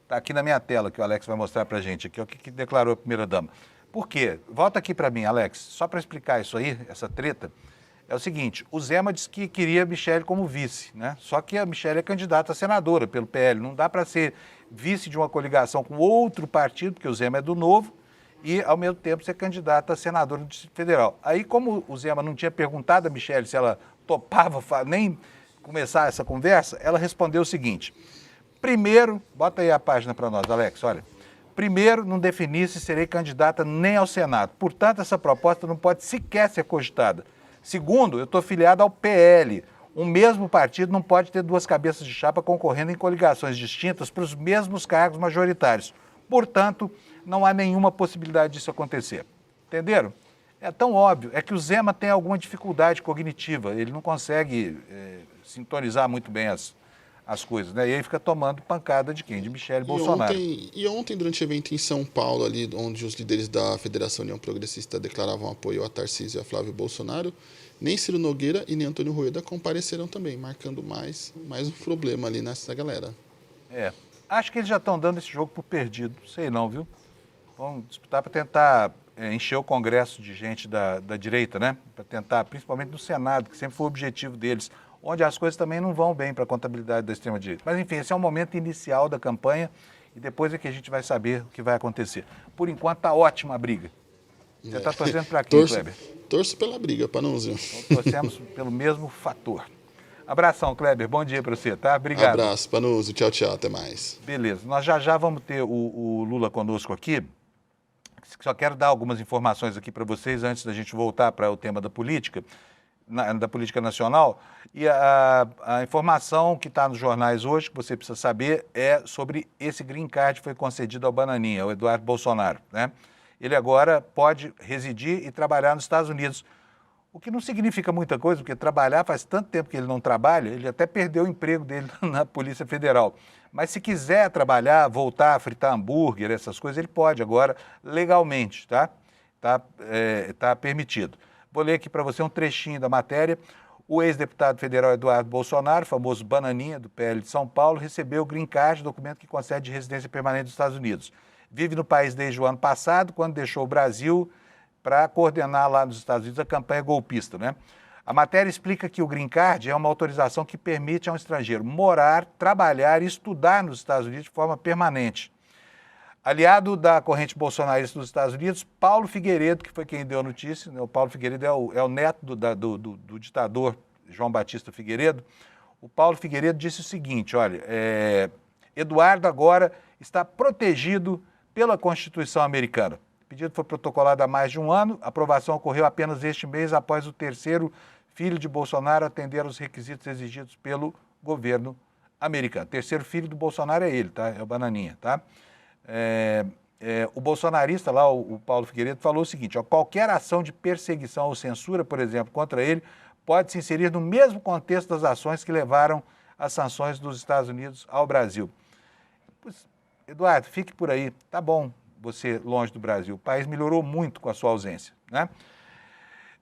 Está aqui na minha tela, que o Alex vai mostrar para a gente aqui, o que declarou a primeira-dama. Por quê? Volta aqui para mim, Alex, só para explicar isso aí, essa treta. É o seguinte, o Zema disse que queria a Michelle como vice, né? Só que a Michelle é candidata a senadora pelo PL, não dá para ser vice de uma coligação com outro partido, porque o Zema é do Novo, e ao mesmo tempo ser candidata a senadora do Distrito Federal. Aí, como o Zema não tinha perguntado a Michelle se ela topava nem começar essa conversa, ela respondeu o seguinte: primeiro, bota aí a página para nós, Alex, olha. Primeiro, não defini se serei candidata nem ao Senado. Portanto, essa proposta não pode sequer ser cogitada. Segundo, eu estou filiado ao PL. Um mesmo partido não pode ter duas cabeças de chapa concorrendo em coligações distintas para os mesmos cargos majoritários. Portanto, não há nenhuma possibilidade disso acontecer. Entenderam? É tão óbvio. É que o Zema tem alguma dificuldade cognitiva. Ele não consegue sintonizar muito bem as coisas, né? E aí fica tomando pancada de quem? De Michele Bolsonaro. Ontem, durante o evento em São Paulo, ali, onde os líderes da Federação União Progressista declaravam apoio a Tarcísio e a Flávio Bolsonaro, nem Ciro Nogueira e nem Antônio Rueda compareceram também, marcando mais um problema ali nessa galera. Acho que eles já estão dando esse jogo por perdido, sei não, viu? Vão disputar para tentar encher o Congresso de gente da direita, né? Para tentar, principalmente no Senado, que sempre foi o objetivo deles, onde as coisas também não vão bem para a contabilidade da extrema-direita. Mas, enfim, esse é o momento inicial da campanha e depois é que a gente vai saber o que vai acontecer. Por enquanto, está ótima a briga. Você está torcendo para quem, Kleber? Torço pela briga, Panunzio. Então, torcemos pelo mesmo fator. Abração, Kleber. Bom dia para você, tá? Obrigado. Abraço, Panunzio. Tchau, tchau. Até mais. Beleza. Nós já vamos ter o Lula conosco aqui. Só quero dar algumas informações aqui para vocês antes da gente voltar para o tema da política nacional. E a informação que está nos jornais hoje, que você precisa saber, é sobre esse green card que foi concedido ao Bananinha, ao Eduardo Bolsonaro, né? Ele agora pode residir e trabalhar nos Estados Unidos, o que não significa muita coisa, porque trabalhar faz tanto tempo que ele não trabalha, ele até perdeu o emprego dele na Polícia Federal. Mas se quiser trabalhar, voltar a fritar hambúrguer, essas coisas, ele pode agora legalmente, tá? Tá permitido. Vou ler aqui para você um trechinho da matéria. O ex-deputado federal Eduardo Bolsonaro, famoso Bananinha, do PL de São Paulo, recebeu o green card, documento que concede residência permanente dos Estados Unidos. Vive no país desde o ano passado, quando deixou o Brasil para coordenar lá nos Estados Unidos a campanha golpista, né? A matéria explica que o green card é uma autorização que permite a um estrangeiro morar, trabalhar e estudar nos Estados Unidos de forma permanente. Aliado da corrente bolsonarista dos Estados Unidos, Paulo Figueiredo, que foi quem deu a notícia, né? O Paulo Figueiredo é o neto do ditador João Batista Figueiredo. O Paulo Figueiredo disse o seguinte, olha, Eduardo agora está protegido pela Constituição americana. O pedido foi protocolado há mais de um ano, a aprovação ocorreu apenas este mês após o terceiro filho de Bolsonaro atender aos requisitos exigidos pelo governo americano. O terceiro filho do Bolsonaro é ele, tá? É o Bananinha, tá? O bolsonarista lá, o Paulo Figueiredo, falou o seguinte, ó, qualquer ação de perseguição ou censura, por exemplo, contra ele, pode se inserir no mesmo contexto das ações que levaram às sanções dos Estados Unidos ao Brasil. Pois, Eduardo, fique por aí, tá bom você longe do Brasil, o país melhorou muito com a sua ausência, né?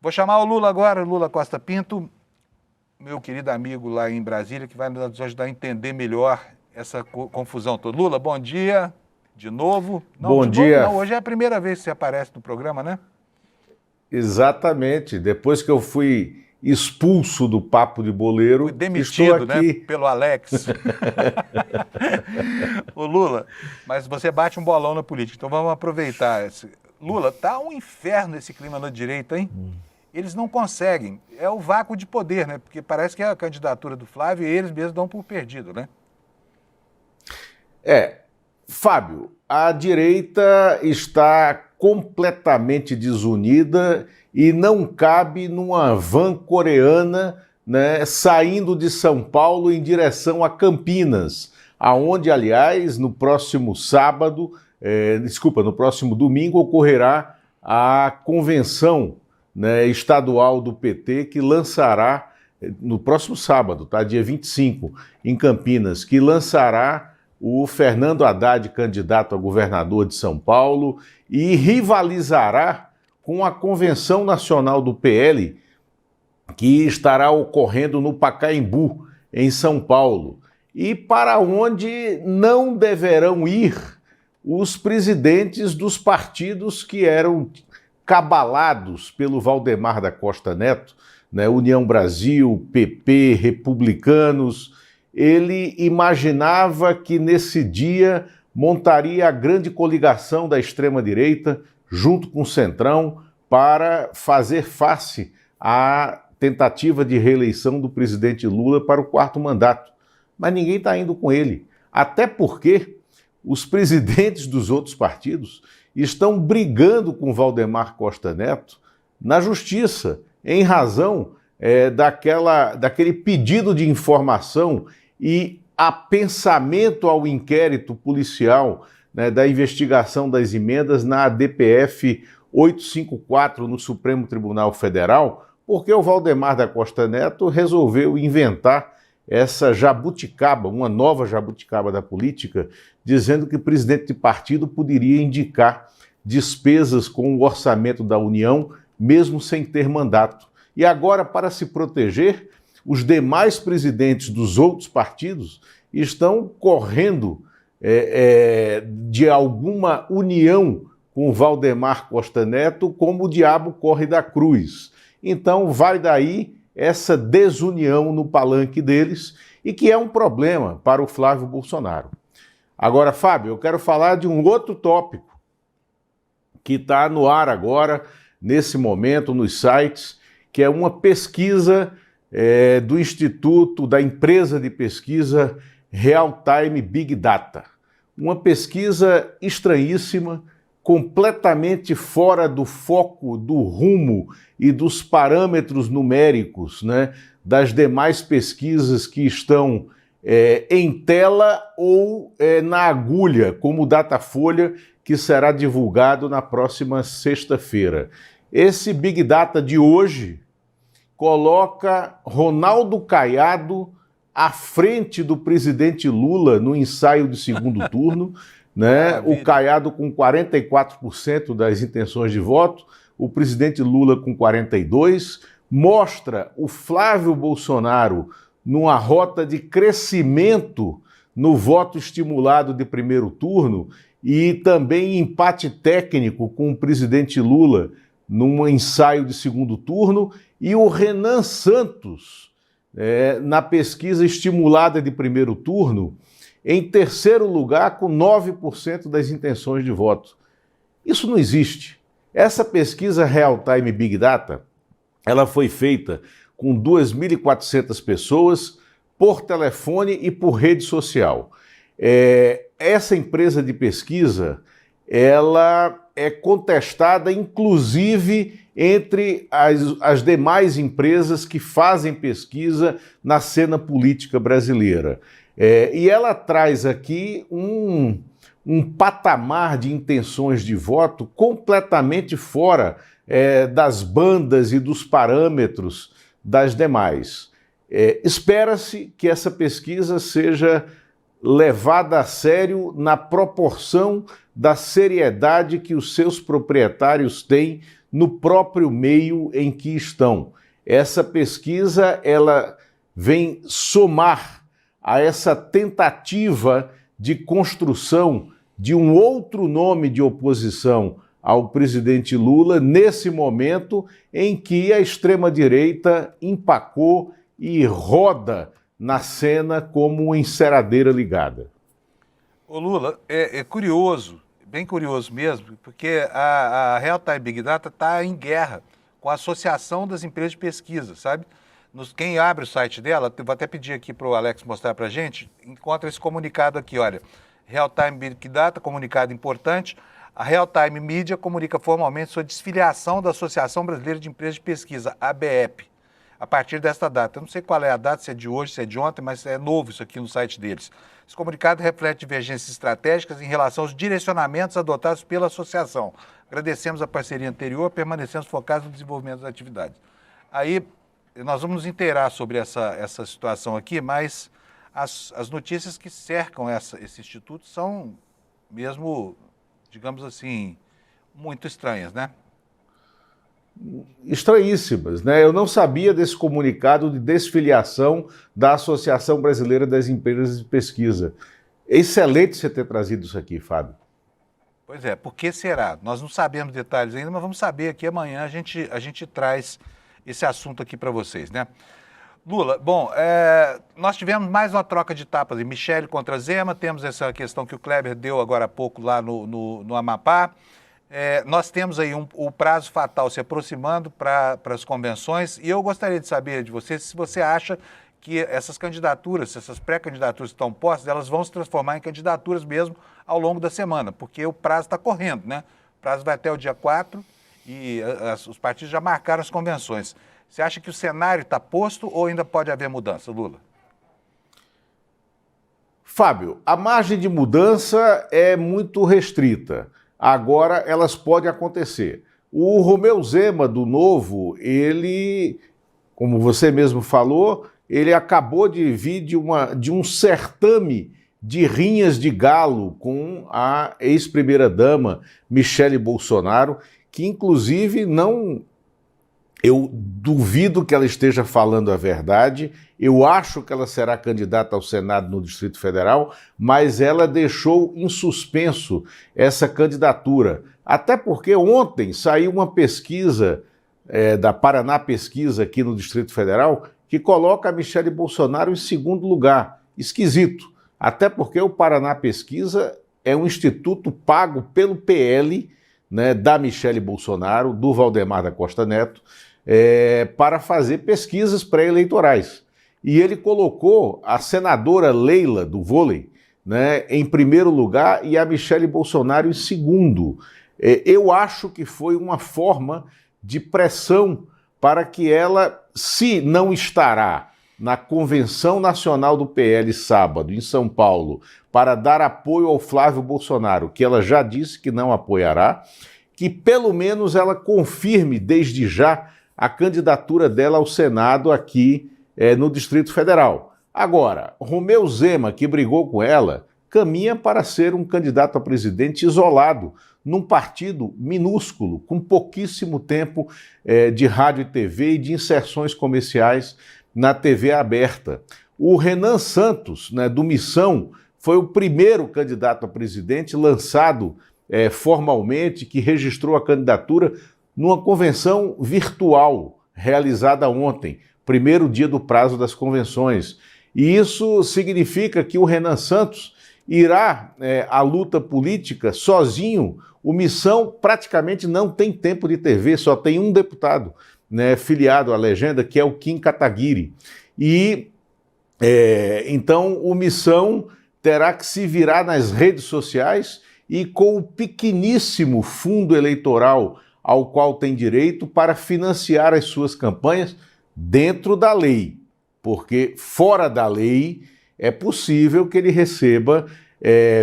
Vou chamar o Lula agora, Lula Costa Pinto, meu querido amigo lá em Brasília, que vai nos ajudar a entender melhor essa confusão toda. Lula, bom dia, de novo. Não, bom dia. Novo, não, hoje é a primeira vez que você aparece no programa, né? Exatamente, depois que eu fui expulso do Papo de Boleiro, fui demitido, estou aqui. Né, pelo Alex. Ô Lula, mas você bate um bolão na política, então vamos aproveitar. Lula, tá um inferno esse clima na direita, hein? Eles não conseguem, é o vácuo de poder, né? Porque parece que é a candidatura do Flávio e eles mesmos dão por perdido, né? Fábio, a direita está completamente desunida e não cabe numa van coreana, né, saindo de São Paulo em direção a Campinas, aonde, aliás, no próximo domingo ocorrerá a convenção, né, estadual do PT que lançará, no próximo sábado, tá, dia 25, em Campinas, que lançará o Fernando Haddad, candidato a governador de São Paulo, e rivalizará com a Convenção Nacional do PL, que estará ocorrendo no Pacaembu, em São Paulo, e para onde não deverão ir os presidentes dos partidos que eram cabalados pelo Valdemar da Costa Neto, né, União Brasil, PP, Republicanos. Ele imaginava que nesse dia montaria a grande coligação da extrema-direita junto com o Centrão para fazer face à tentativa de reeleição do presidente Lula para o 4º mandato. Mas ninguém está indo com ele, até porque os presidentes dos outros partidos estão brigando com Valdemar Costa Neto na justiça, em razão daquele pedido de informação e apensamento ao inquérito policial, né, da investigação das emendas na ADPF 854 no Supremo Tribunal Federal, porque o Valdemar da Costa Neto resolveu inventar essa jabuticaba, uma nova jabuticaba da política, dizendo que o presidente de partido poderia indicar despesas com o orçamento da União, mesmo sem ter mandato. E agora, para se proteger, os demais presidentes dos outros partidos estão correndo de alguma união com Valdemar Costa Neto, como o diabo corre da cruz. Então, vai daí essa desunião no palanque deles, e que é um problema para o Flávio Bolsonaro. Agora, Fábio, eu quero falar de um outro tópico que está no ar agora, nesse momento, nos sites, que é uma pesquisa do Instituto, da empresa de pesquisa Real Time Big Data. Uma pesquisa estranhíssima, completamente fora do foco, do rumo e dos parâmetros numéricos, né, das demais pesquisas que estão em tela ou na agulha, como o Datafolha, que será divulgado na próxima sexta-feira. Esse Big Data de hoje coloca Ronaldo Caiado à frente do presidente Lula no ensaio de segundo turno, né? O Caiado com 44% das intenções de voto, o presidente Lula com 42%, mostra o Flávio Bolsonaro numa rota de crescimento no voto estimulado de primeiro turno e também empate técnico com o presidente Lula num ensaio de segundo turno, e o Renan Santos, na pesquisa estimulada de primeiro turno, em terceiro lugar com 9% das intenções de voto. Isso não existe. Essa pesquisa Real Time Big Data, ela foi feita com 2.400 pessoas por telefone e por rede social. Essa empresa de pesquisa, ela é contestada inclusive entre as demais empresas que fazem pesquisa na cena política brasileira. E ela traz aqui um patamar de intenções de voto completamente fora das bandas e dos parâmetros das demais. Espera-se que essa pesquisa seja levada a sério na proporção da seriedade que os seus proprietários têm no próprio meio em que estão. Essa pesquisa, ela vem somar a essa tentativa de construção de um outro nome de oposição ao presidente Lula, nesse momento em que a extrema-direita empacou e roda na cena como uma enceradeira ligada. Ô Lula, é curioso, bem curioso mesmo, porque a Real Time Big Data está em guerra com a Associação das Empresas de Pesquisa, sabe? Quem abre o site dela, vou até pedir aqui para o Alex mostrar para a gente, encontra esse comunicado aqui, olha, Real Time Big Data, comunicado importante, a Real Time Media comunica formalmente sua desfiliação da Associação Brasileira de Empresas de Pesquisa, ABEP, a partir desta data. Eu não sei qual é a data, se é de hoje, se é de ontem, mas é novo isso aqui no site deles. Esse comunicado reflete divergências estratégicas em relação aos direcionamentos adotados pela associação. Agradecemos a parceria anterior, permanecemos focados no desenvolvimento das atividades. Aí, nós vamos nos inteirar sobre essa situação aqui, mas as notícias que cercam esse instituto são mesmo, digamos assim, muito estranhas, né? Estranhíssimas, né? Eu não sabia desse comunicado de desfiliação da Associação Brasileira das Empresas de Pesquisa. Excelente você ter trazido isso aqui, Fábio. Pois é, por que será? Nós não sabemos detalhes ainda, mas vamos saber aqui amanhã, a gente traz esse assunto aqui para vocês, né? Lula, bom, nós tivemos mais uma troca de tapas de Michele contra Zema, temos essa questão que o Kleber deu agora há pouco lá no Amapá. Nós temos aí o prazo fatal se aproximando para as convenções, e eu gostaria de saber de você se você acha que essas candidaturas, essas pré-candidaturas que estão postas, elas vão se transformar em candidaturas mesmo ao longo da semana, porque o prazo está correndo, né? O prazo vai até o dia 4 e os partidos já marcaram as convenções. Você acha que o cenário está posto ou ainda pode haver mudança, Lula? Fábio, a margem de mudança é muito restrita. Agora elas podem acontecer. O Romeu Zema, do Novo, ele, como você mesmo falou, ele acabou de vir de um certame de rinhas de galo com a ex-primeira-dama Michele Bolsonaro, que inclusive eu duvido que ela esteja falando a verdade, eu acho que ela será candidata ao Senado no Distrito Federal, mas ela deixou em suspenso essa candidatura. Até porque ontem saiu uma pesquisa da Paraná Pesquisa aqui no Distrito Federal que coloca a Michele Bolsonaro em segundo lugar. Esquisito. Até porque o Paraná Pesquisa é um instituto pago pelo PL, né, da Michele Bolsonaro, do Valdemar da Costa Neto, para fazer pesquisas pré-eleitorais. E ele colocou a senadora Leila, do vôlei, né, em primeiro lugar e a Michele Bolsonaro em segundo. Eu acho que foi uma forma de pressão para que ela, se não estará na Convenção Nacional do PL sábado, em São Paulo, para dar apoio ao Flávio Bolsonaro, que ela já disse que não apoiará, que pelo menos ela confirme desde já a candidatura dela ao Senado aqui no Distrito Federal. Agora, Romeu Zema, que brigou com ela, caminha para ser um candidato a presidente isolado, num partido minúsculo, com pouquíssimo tempo de rádio e TV e de inserções comerciais na TV aberta. O Renan Santos, né, do Missão, foi o primeiro candidato a presidente lançado formalmente, que registrou a candidatura numa convenção virtual realizada ontem, primeiro dia do prazo das convenções. E isso significa que o Renan Santos irá à luta política sozinho. O Missão praticamente não tem tempo de TV, só tem um deputado, né, filiado à legenda, que é o Kim Kataguiri. E então o Missão terá que se virar nas redes sociais e com o pequeníssimo fundo eleitoral ao qual tem direito para financiar as suas campanhas dentro da lei, porque fora da lei é possível que ele receba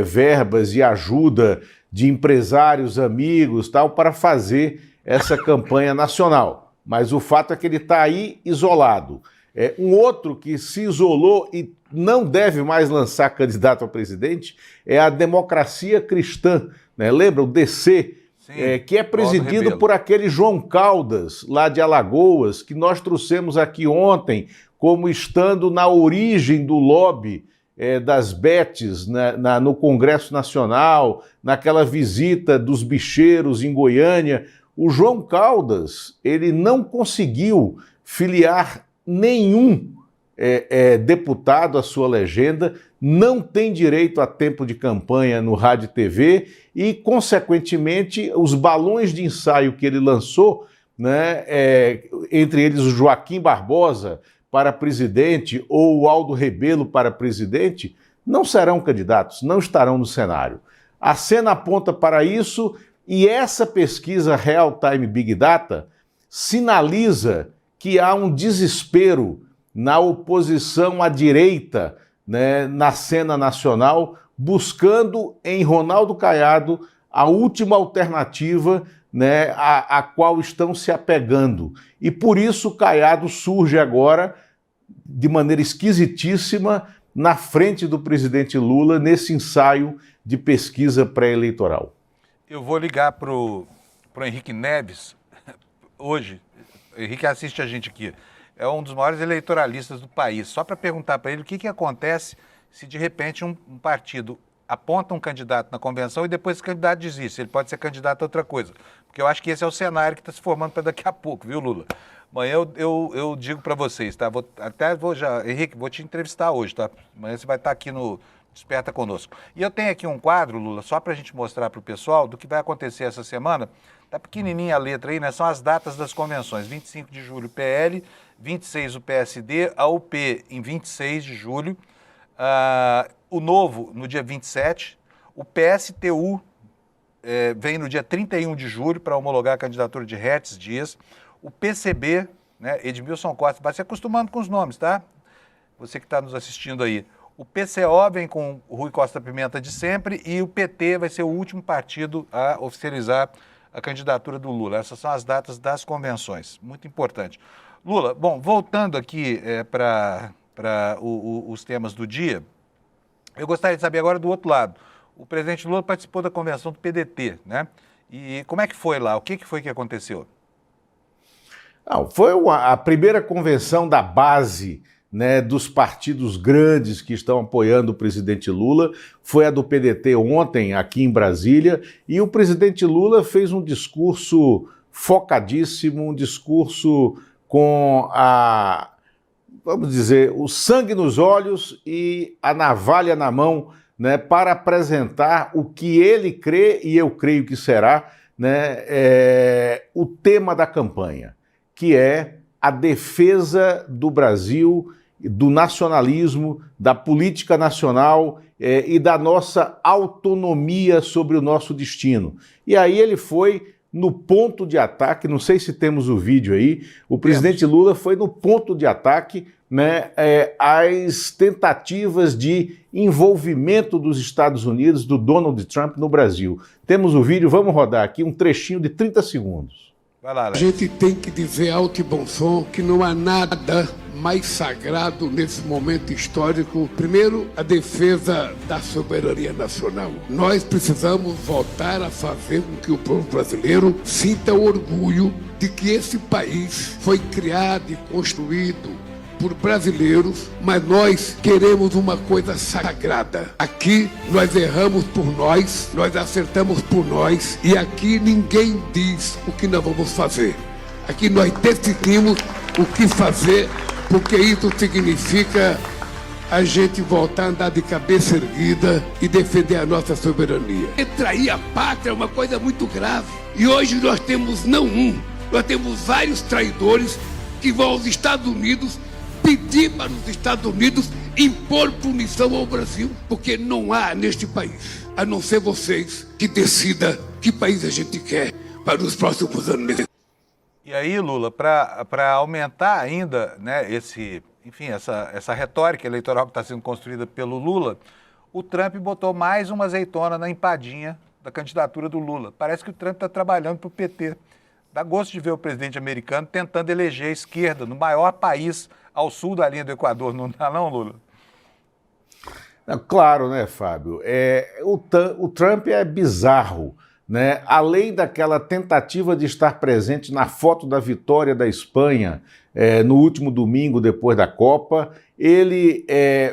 verbas e ajuda de empresários, amigos, tal, para fazer essa campanha nacional. Mas o fato é que ele está aí isolado. Um outro que se isolou e não deve mais lançar candidato a presidente é a Democracia Cristã, né? Lembra o DC? Sim, que é presidido por aquele João Caldas, lá de Alagoas, que nós trouxemos aqui ontem, como estando na origem do lobby das betes no Congresso Nacional, naquela visita dos bicheiros em Goiânia. O João Caldas, ele não conseguiu filiar nenhum deputado à sua legenda, não tem direito a tempo de campanha no rádio e TV e, consequentemente, os balões de ensaio que ele lançou, né, entre eles o Joaquim Barbosa para presidente ou o Aldo Rebelo para presidente, não serão candidatos, não estarão no cenário. A cena aponta para isso e essa pesquisa Real Time Big Data sinaliza que há um desespero na oposição à direita, né, na cena nacional, buscando em Ronaldo Caiado a última alternativa, né, a qual estão se apegando. E por isso Caiado surge agora, de maneira esquisitíssima, na frente do presidente Lula, nesse ensaio de pesquisa pré-eleitoral. Eu vou ligar para o Henrique Neves hoje. O Henrique assiste a gente aqui. É um dos maiores eleitoralistas do país. Só para perguntar para ele o que acontece se de repente um partido aponta um candidato na convenção e depois esse candidato desiste. Ele pode ser candidato a outra coisa. Porque eu acho que esse é o cenário que está se formando para daqui a pouco, viu, Lula? Amanhã eu digo para vocês, tá? Henrique, vou te entrevistar hoje, tá? Amanhã você vai estar aqui no Desperta Conosco. E eu tenho aqui um quadro, Lula, só para a gente mostrar para o pessoal do que vai acontecer essa semana. Tá pequenininha a letra aí, né? São as datas das convenções. 25 de julho, PL, 26 o PSD, a UP em 26 de julho, o Novo no dia 27, o PSTU vem no dia 31 de julho para homologar a candidatura de Hertz Dias, o PCB, né, Edmilson Costa, vai se acostumando com os nomes, tá? Você que está nos assistindo aí. O PCO vem com o Rui Costa Pimenta de sempre e o PT vai ser o último partido a oficializar a candidatura do Lula. Essas são as datas das convenções, muito importante. Lula, bom, voltando aqui para os temas do dia, eu gostaria de saber agora do outro lado. O presidente Lula participou da convenção do PDT, né? E como é que foi lá? O que foi que aconteceu? Não, foi a primeira convenção da base, né, dos partidos grandes que estão apoiando o presidente Lula. Foi a do PDT ontem, aqui em Brasília, e o presidente Lula fez um discurso focadíssimo, um discurso com vamos dizer, o sangue nos olhos e a navalha na mão, né, para apresentar o que ele crê, e eu creio que será, né, o tema da campanha, que é a defesa do Brasil, do nacionalismo, da política nacional e da nossa autonomia sobre o nosso destino. E aí ele foi no ponto de ataque, não sei se temos o vídeo aí, o presidente Lula foi no ponto de ataque, né, às tentativas de envolvimento dos Estados Unidos, do Donald Trump no Brasil. Temos o vídeo, vamos rodar aqui um trechinho de 30 segundos. Vai lá, a gente tem que dizer alto e bom som que não há nada mais sagrado nesse momento histórico. Primeiro, a defesa da soberania nacional. Nós precisamos voltar a fazer com que o povo brasileiro sinta orgulho de que esse país foi criado e construído por brasileiros, mas nós queremos uma coisa sagrada. Aqui nós erramos por nós acertamos por nós, e aqui ninguém diz o que nós vamos fazer. Aqui nós decidimos o que fazer, porque isso significa a gente voltar a andar de cabeça erguida e defender a nossa soberania. E trair a pátria é uma coisa muito grave. E hoje nós temos não um, nós temos vários traidores que vão aos Estados Unidos pedir para os Estados Unidos impor punição ao Brasil, porque não há neste país, a não ser vocês, que decida que país a gente quer para os próximos anos. E aí, Lula, para aumentar ainda, né, essa retórica eleitoral que está sendo construída pelo Lula, o Trump botou mais uma azeitona na empadinha da candidatura do Lula. Parece que o Trump está trabalhando para o PT. Dá gosto de ver o presidente americano tentando eleger a esquerda no maior país ao sul da linha do Equador, não dá não, Lula? Claro, né, Fábio? O Trump é bizarro, né? Além daquela tentativa de estar presente na foto da vitória da Espanha no último domingo depois da Copa, ele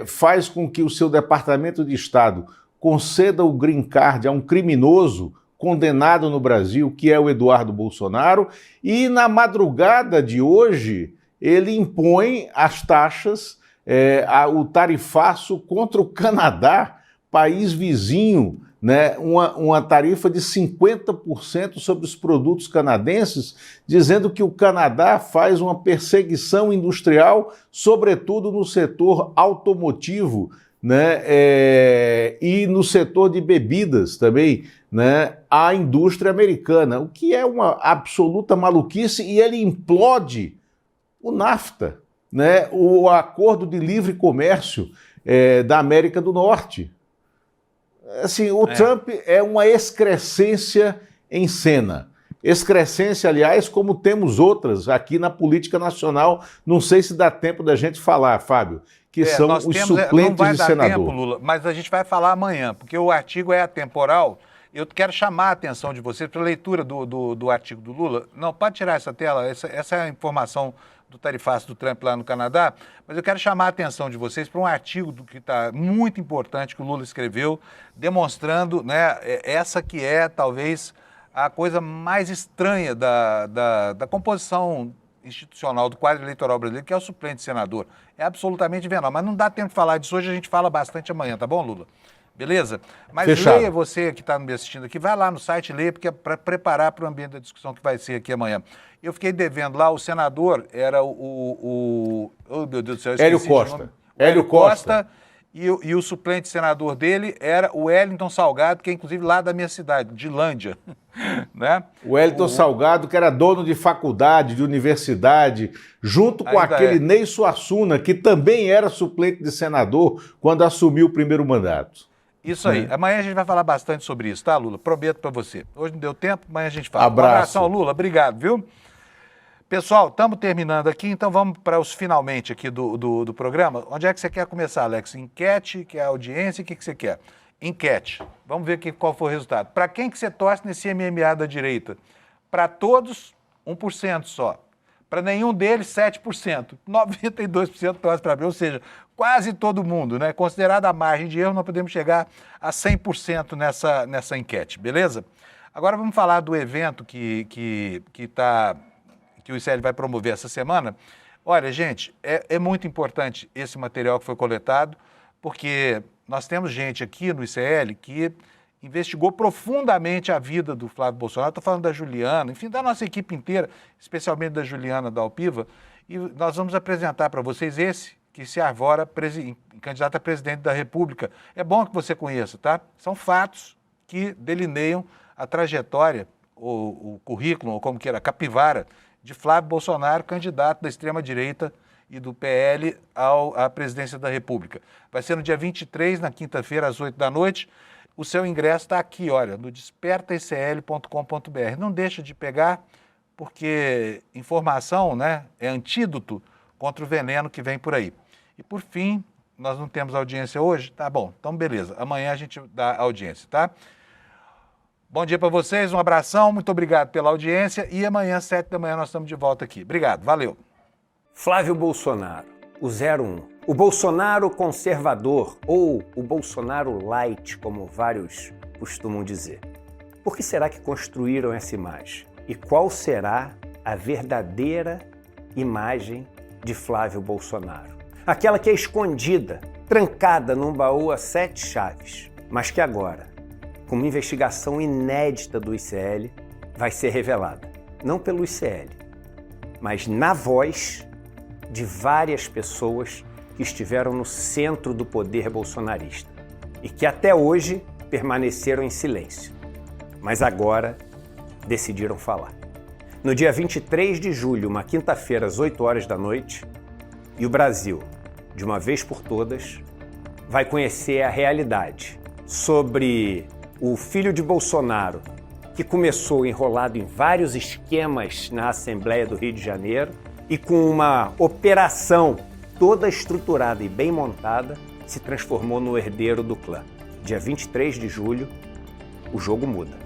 faz com que o seu Departamento de Estado conceda o green card a um criminoso condenado no Brasil, que é o Eduardo Bolsonaro, e na madrugada de hoje ele impõe as taxas, o tarifaço contra o Canadá, país vizinho, né, uma tarifa de 50% sobre os produtos canadenses, dizendo que o Canadá faz uma perseguição industrial, sobretudo no setor automotivo, né, e no setor de bebidas também, né, à indústria americana, o que é uma absoluta maluquice, e ele implode o NAFTA, né, o Acordo de Livre Comércio da América do Norte. Assim, o Trump é uma excrescência em cena. Excrescência, aliás, como temos outras aqui na política nacional, não sei se dá tempo da gente falar, Fábio, que são os suplentes não vai de dar senador. Tempo, Lula, mas a gente vai falar amanhã, porque o artigo é atemporal. Eu quero chamar a atenção de vocês para a leitura do artigo do Lula. Não, pode tirar essa tela, essa é a informação do tarifaço do Trump lá no Canadá, mas eu quero chamar a atenção de vocês para um artigo que está muito importante que o Lula escreveu, demonstrando, né, essa que é talvez a coisa mais estranha da composição institucional do quadro eleitoral brasileiro, que é o suplente de senador. É absolutamente venal, mas não dá tempo de falar disso hoje, a gente fala bastante amanhã, tá bom, Lula? Beleza? Mas Fechado. Leia você que está me assistindo aqui, vai lá no site, leia, porque é para preparar para o ambiente da discussão que vai ser aqui amanhã. Eu fiquei devendo lá, o senador era oh, meu Deus do céu, Hélio Costa. Hélio Costa. E o suplente senador dele era o Wellington Salgado, que é inclusive lá da minha cidade, de Lândia. Né? O Wellington Salgado, que era dono de faculdade, de universidade, junto com aquele Ney Suassuna, que também era suplente de senador quando assumiu o primeiro mandato. Isso aí. Amanhã a gente vai falar bastante sobre isso, tá, Lula? Prometo para você. Hoje não deu tempo, amanhã a gente fala. Abraço. Um abração, Lula. Obrigado, viu? Pessoal, estamos terminando aqui, então vamos para os finalmente aqui do programa. Onde é que você quer começar, Alex? Enquete, que é audiência, o que você quer? Enquete. Vamos ver qual foi o resultado. Para quem que você torce nesse MMA da direita? Para todos, 1% só. Para nenhum deles, 7%. 92% torce para mim, ou seja, quase todo mundo, né? Considerada a margem de erro, nós podemos chegar a 100% nessa enquete, beleza? Agora vamos falar do evento que o ICL vai promover essa semana. Olha, gente, é muito importante esse material que foi coletado, porque nós temos gente aqui no ICL que investigou profundamente a vida do Flávio Bolsonaro. Estou falando da Juliana, enfim, da nossa equipe inteira, especialmente da Juliana da Alpiva, e nós vamos apresentar para vocês esse que se arvora candidato a presidente da República. É bom que você conheça, tá? São fatos que delineiam a trajetória, o currículo, ou como queira, a capivara, de Flávio Bolsonaro, candidato da extrema-direita e do PL à presidência da República. Vai ser no dia 23, na quinta-feira, às 8 da noite. O seu ingresso está aqui, olha, no despertaicl.com.br. Não deixa de pegar, porque informação, né, é antídoto contra o veneno que vem por aí. E por fim, nós não temos audiência hoje? Tá bom, então beleza. Amanhã a gente dá audiência, tá? Bom dia para vocês, um abração, muito obrigado pela audiência e amanhã, 7 da manhã, nós estamos de volta aqui. Obrigado, valeu. Flávio Bolsonaro, o 01. O Bolsonaro conservador, ou o Bolsonaro light, como vários costumam dizer. Por que será que construíram essa imagem? E qual será a verdadeira imagem de Flávio Bolsonaro? Aquela que é escondida, trancada num baú a 7 chaves, mas que agora, com uma investigação inédita do ICL, vai ser revelada. Não pelo ICL, mas na voz de várias pessoas que estiveram no centro do poder bolsonarista e que até hoje permaneceram em silêncio, mas agora decidiram falar. No dia 23 de julho, uma quinta-feira, às 8 horas da noite, e o Brasil, de uma vez por todas, vai conhecer a realidade sobre o filho de Bolsonaro, que começou enrolado em vários esquemas na Assembleia do Rio de Janeiro e com uma operação toda estruturada e bem montada, se transformou no herdeiro do clã. Dia 23 de julho, o jogo muda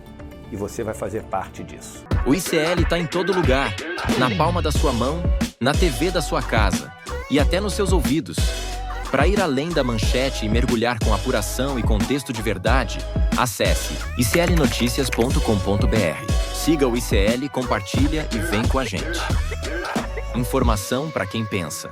e você vai fazer parte disso. O ICL está em todo lugar, na palma da sua mão, na TV da sua casa e até nos seus ouvidos. Para ir além da manchete e mergulhar com apuração e contexto de verdade, acesse iclnoticias.com.br. Siga o ICL, compartilha e vem com a gente. Informação para quem pensa.